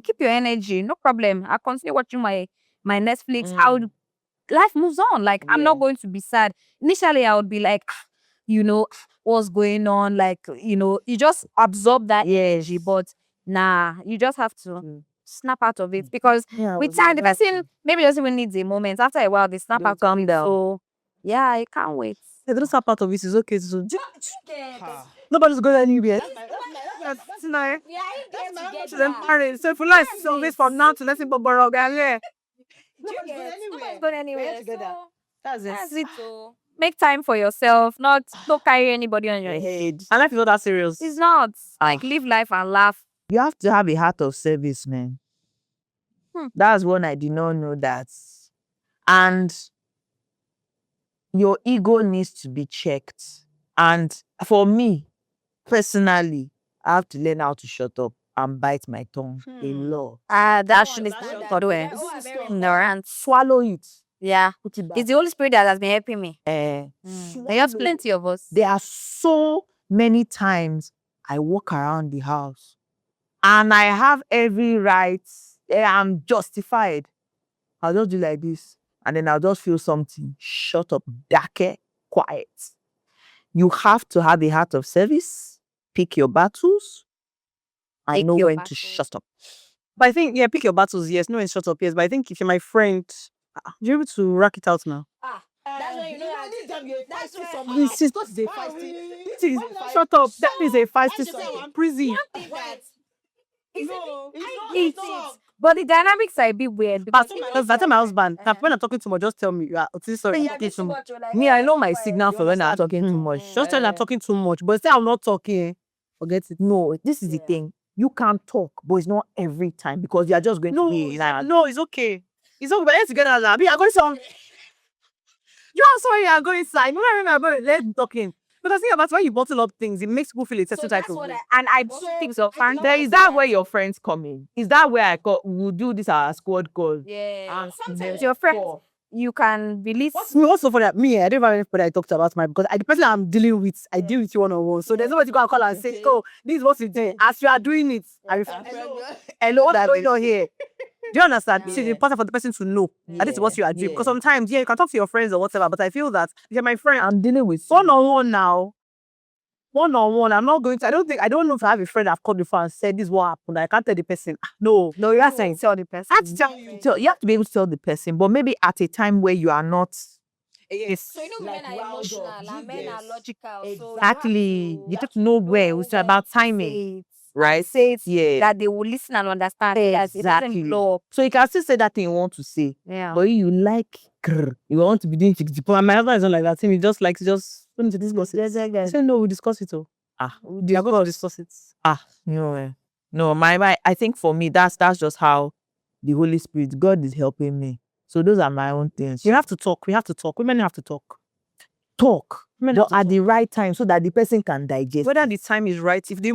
Keep your energy, no problem. I'll continue watching my Netflix. Life moves on. Like I'm not going to be sad. Initially, I would be like, what's going on? Like, you just absorb that energy, but nah, you just have to snap out of it because with time, the person maybe doesn't even need a moment. After a while, they snap out of it. So, yeah, I can't wait. They don't snap out of it. It's okay. Nobody's going anywhere. That's nice. Married. So for life, so this from now to let's see Bobo again. Nobody's going anywhere. So that's it. So make time for yourself. Don't carry anybody on your head. And life is not that serious. It's not. Like live life and laugh. You have to have a heart of service, man. That's one I did not know that. And your ego needs to be checked. And for me, personally, I have to learn how to shut up and bite my tongue a lot. That should be ignorant. Swallow it. Yeah. Put it back. It's the Holy Spirit that has been helping me. There are plenty of us. There are so many times I walk around the house and I have every right. I'm justified. I'll just do like this. And then I'll just feel something. Shut up. Dake. Quiet. You have to have a heart of service. Pick your battles. I know when to shut up. But I think, pick your battles, yes. No one shut up, yes. But I think if you're my friend, you're able to rack it out now. That's when you know that's when This is not a feisty. Shut up. That is a feisty prison. It's not. But the dynamics are a bit weird. But that's my husband. When I'm talking too much, just tell me. Sorry. Me, I know my signal for when I'm talking too much. Just tell me I'm talking too much. But say I'm not talking. Forget it. No, this is the thing. You can't talk, but it's not every time because you are just going to be like, no, it's okay. It's okay. But let's get out. I'm going some. You are sorry. I'm going inside. Let's talking. Because think about when you bottle up things, it makes people feel a certain type of way. And I do things of fun. There is that where your friends come in? Is that where I call we'll do this our squad call? Yeah. Sometimes your friends, you can release. Me also for that, me, I don't have anybody I talked about my because the person I'm dealing with, I deal with you one-on-one. So there's nobody to go and call and say, oh, this is what you do. As you are doing it, I refuse. Hello, what's going on here? Do you understand? This is important for the person to know that this is what you are doing. Because sometimes, you can talk to your friends or whatever, but I feel that if you're my friend, I'm dealing with one-on-one now. One-on-one, I'm not going to, I don't know if I have a friend I've called before and said this is what happened. I can't tell the person. No, You have to tell the person. I have to tell you. You have to be able to tell the person, but maybe at a time where you are not. yes. So men are emotional and men are logical. Exactly. You have to know where. It's about timing. Right? Say it Yeah. that they will listen and understand. Yes, it doesn't Exactly. blow up. So you can still say that thing you want to say. Yeah. But you like you want to be doing My husband is not like that. He just likes going to discuss it. I said, no, we discuss it. We are going to discuss it. No, I think for me that's just how the Holy Spirit, God is helping me. So those are my own things. You have to talk. We have to talk. Women have to talk. But at the right time so that the person can digest. Whether the time is right. If the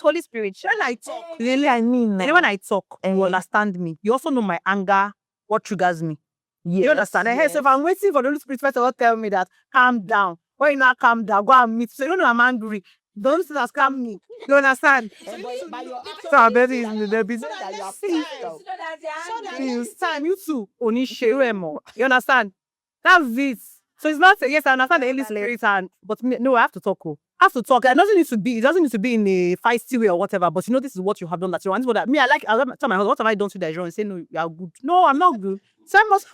Holy Spirit. when I talk, really, I mean, when I talk, you understand me. You also know my anger, what triggers me. Yes, You understand? So if I'm waiting for the Holy Spirit first of all, tell me that calm down. When you not calm down, go and meet. So you don't know I'm angry. The Holy Spirit has calmed me. You understand? So I bet it's the business that you are pleased. Time you too. Only share more. You understand? That's it. So it's not yes, I understand the Holy Spirit, but no, I have to talk. I have to talk. It doesn't need to be in a feisty way or whatever. But you know, this is what you have done. That's wrong. What me, I'll tell my husband, what have I done to you that is wrong? And say no, you are good. No, I'm not good. So I must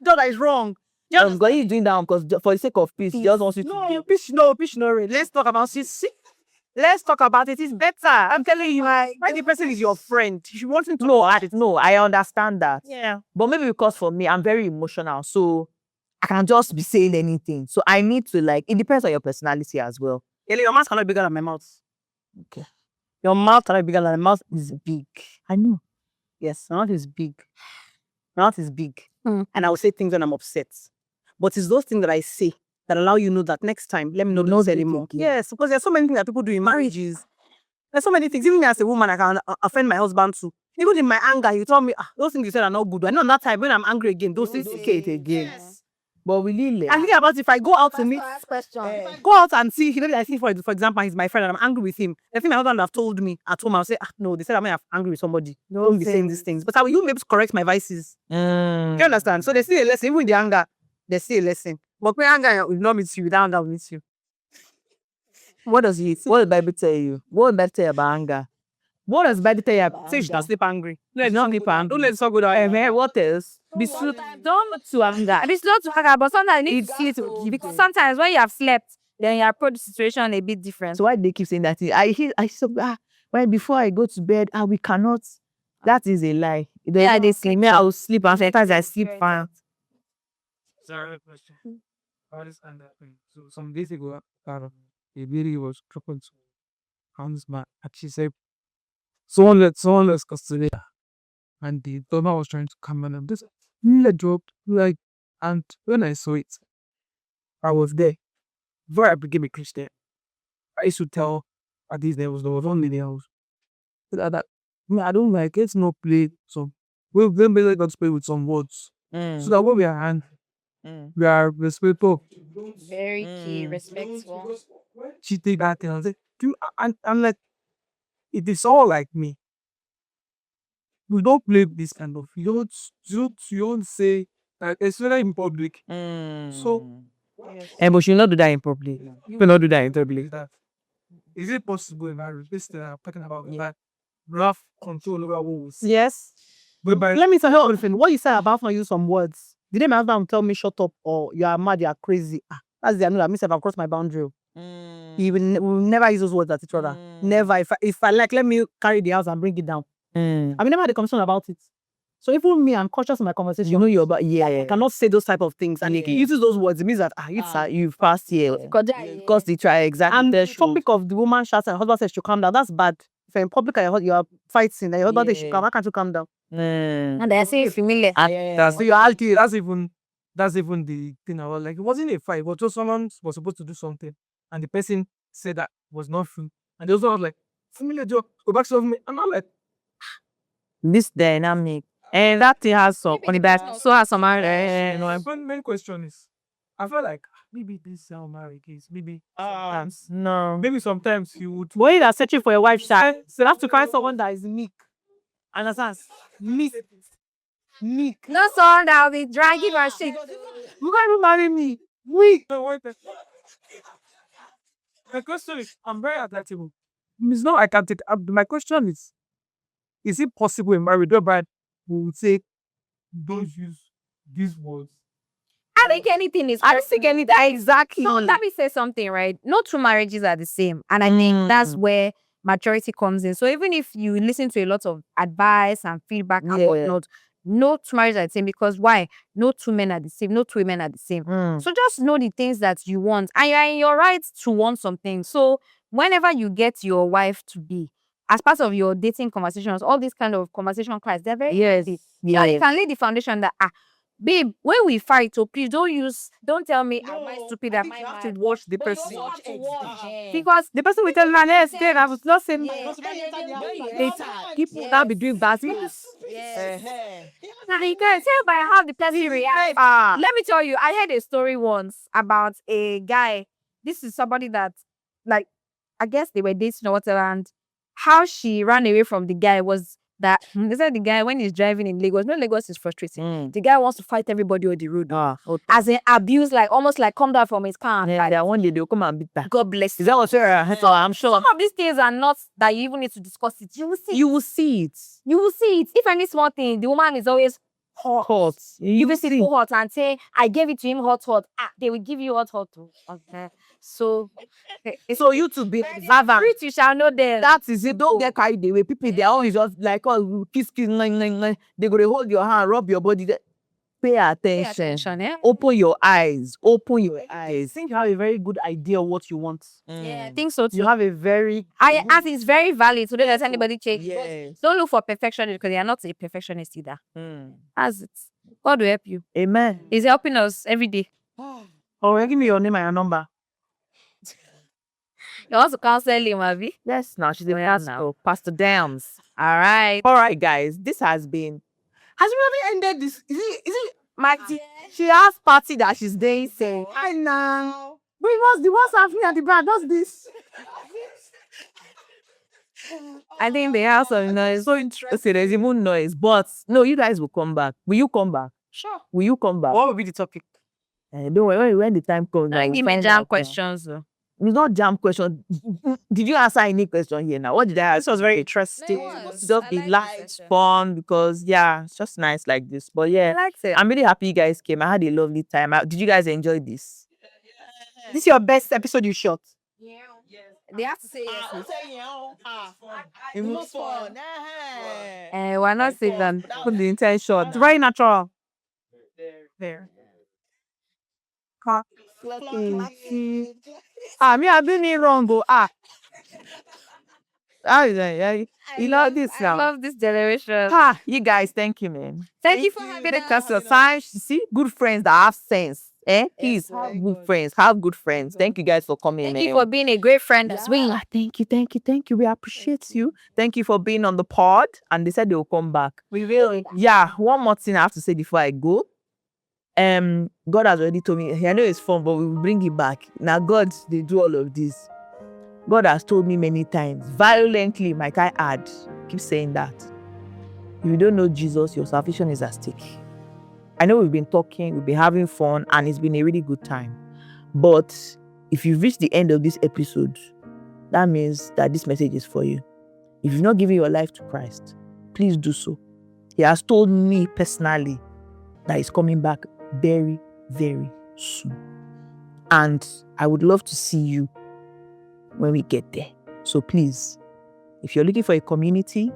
done that is wrong. God is doing that because for the sake of peace, he just wants you to peace, no. Let's talk about it. Let's talk about it. It's better. I'm telling you, when the person is your friend, you want him to No, I understand that. Yeah. But maybe because for me, I'm very emotional. So I can just be saying anything. So I need to it depends on your personality as well. Your mouth cannot be bigger than my mouth. Okay. Your mouth cannot be bigger than my mouth is big. I know. Yes, my mouth is big. My mouth is big. And I will say things when I'm upset. But it's those things that I say that allow you to know that next time, let me know this anymore. Yes, because there's so many things that people do in marriages. There's so many things. Even me as a woman, I can offend my husband too. Even in my anger, you tell me, those things you said are not good. I know that time when I'm angry again, those things it again. Yes. But we really I'm thinking about if I go out to meet, go out and see, I think for example, he's my friend and I'm angry with him. I think my husband have told me at home, I'll say, no, they said I'm angry with somebody. Don't be saying these things. But how will you maybe correct my vices? You understand? So they see a lesson, even with the anger, they see a lesson. But when anger will not meet you, without anger will meet you. What does the Bible tell you? What does the Bible tell you about anger? What does the Bible tell you? Say you should sleep angry. Don't let it so good. What else? Don't to anger. It's not to anger, but sometimes you need to sleep to give. Because sometimes when you have slept, then you approach the situation a bit different. So why do they keep saying that? I said, well, before I go to bed, we cannot. That is a lie. They sleep. Me, I will sleep, and sometimes I sleep fine. Sorry, question. So some days ago, a lady was troubled to Hans man, and she said, someone let's custody her. And the donor was trying to come on them. This dropped and when I saw it, I was there. Before I became a Christian, I used to tell at least there was one lady else. That I don't like it's not play some we'll be got to play with some words. So that when we are we are respectful. Very key, respectful. She take that thing and say, I'm like, it is all like me. We don't play this kind of. You don't say especially in public. So, but she'll not do that in public. You will not do that in public. Is it possible in marriage? This talking about that rough control over what Yes. But let me tell you everything. What you said about not use some words. Did my husband tell me shut up or you are mad, you are crazy? That's the I know that means I've crossed my boundary. We will never use those words at each other. Never. If I let me carry the house and bring it down. I never had a conversation about it. So even me, I'm cautious in my conversation. You know you're about I cannot say those type of things. And he uses those words. It means that you've passed here. Because they try exactly. And the topic of the woman shouts and her husband says she calm down. That's bad. If you're in public and you are fighting and your husband says she calm, why can't you calm down? And they say familiar. So you're alti, that's even That's even the thing I was like, it wasn't a fight, it was just someone was supposed to do something, and the person said that was not free. And they also was like, familiar Joe, go back to me. And I'm like, This dynamic. And that thing has some on the back. So has some my main question is, I feel like maybe this is how marriage is. Maybe sometimes, no. maybe sometimes you would. Boy, that's searching for a wife, sha. So you have to find someone that is meek. Understand? Meek. Not someone that will be dragging my shit. You can't even marry me. Weak. No, wait. My question is, I'm very adaptable. It's not I can't take. My question is it possible in marriage whereby we would say, don't use these words? I think anything is. I think anything exactly. So let me say something, right? No two marriages are the same, and I think that's where maturity comes in. So even if you listen to a lot of advice and feedback and whatnot, no two marriages are the same, because why? No two men are the same. No two women are the same. So just know the things that you want, and you're in your right to want something. So whenever you get your wife to be, as part of your dating conversations, all these kind of conversation class, they're very easy. So you can lay the foundation that babe, when we fight, so please don't tell me am I stupid, am I mad? To watch the person. Because The person will tell you, yes, then I was not saying later. People now be doing bad things. now you can tell by how the person reacts. Let me tell you, I heard a story once about a guy. This is somebody that, like, I guess they were dating or whatever, and how she ran away from the guy was that they said the guy, when he's driving in Lagos, no, Lagos is frustrating. The guy wants to fight everybody on the road. As in abuse, like almost like come down from his car. Yeah, one day they'll come and beat back. God bless you. Is that what you're I'm sure. Some of these things are not that you even need to discuss it. You will see. You will see it. You will see it. If any small thing, the woman is always hot. You will see it hot and say, I gave it to him hot. They will give you hot too. Okay. So you to be fruit you shall know them. that is it. Don't get carried away. People, they are always just like, oh, kiss, they go to hold your hand, rub your body. Pay attention. Open your eyes. I think you have a very good idea of what you want. Yeah, I think so too. You have a very as it's very valid, so don't let anybody change. Yes. Don't look for perfection, because they are not a perfectionist either. As it. God will help you. Amen. He's helping us every day. Oh, give me your name and your number. You want to counsel him, Abby? Yes, now she's a pastor. Pastor Dams. All right. All right, guys. This has been. Has we already ended this? Is it My she has party that she's doing saying. I know. But it was the ones happening at the bar. Does this? I think the house of noise. So interesting. There's even noise. But no, you guys will come back. Will you come back? Sure. Will you come back? What will be the topic? Don't worry, when the time comes. Like, give me jam questions though. It's not jam question. Did you answer any question here now? What did I ask? This was very interesting. Just be light, fun, because it's just nice like this. But yeah, I liked it. I'm really happy you guys came. I had a lovely time. Did you guys enjoy this? This is your best episode you shot. Yeah. They have to say yes. It was fun. Why not say that? Put the intention. It's very natural. There. Me, I've been in wrong. You love this I now. love this generation. You guys, thank you, man. Thank you for having Take us. us your time. See, good friends that have sense. Please have good friends. Have good friends. Thank you guys for coming. Thank you for being a great friend as well. Thank you. We appreciate you. Thank you for being on the pod. And they said they will come back. We will. Yeah, one more thing I have to say before I go. God has already told me. I know it's fun, but we will bring it back. Now, God, they do all of this. God has told me many times, violently, might I add, keep saying that. If you don't know Jesus, your salvation is at stake. I know we've been talking, we've been having fun, and it's been a really good time. But if you've reached the end of this episode, that means that this message is for you. If you've not given your life to Christ, please do so. He has told me personally that he's coming back very, very soon. And I would love to see you when we get there. So please, if you're looking for a community,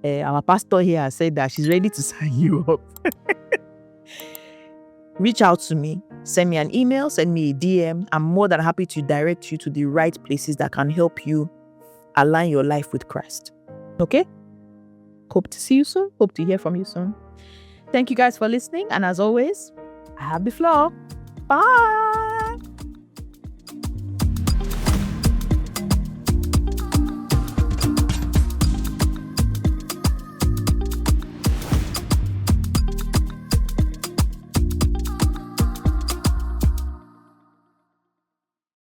our pastor here has said that she's ready to sign you up. Reach out to me, send me an email, send me a DM. I'm more than happy to direct you to the right places that can help you align your life with Christ. Okay? Hope to see you soon. Hope to hear from you soon. Thank you guys for listening. And as always, I have the floor. Bye.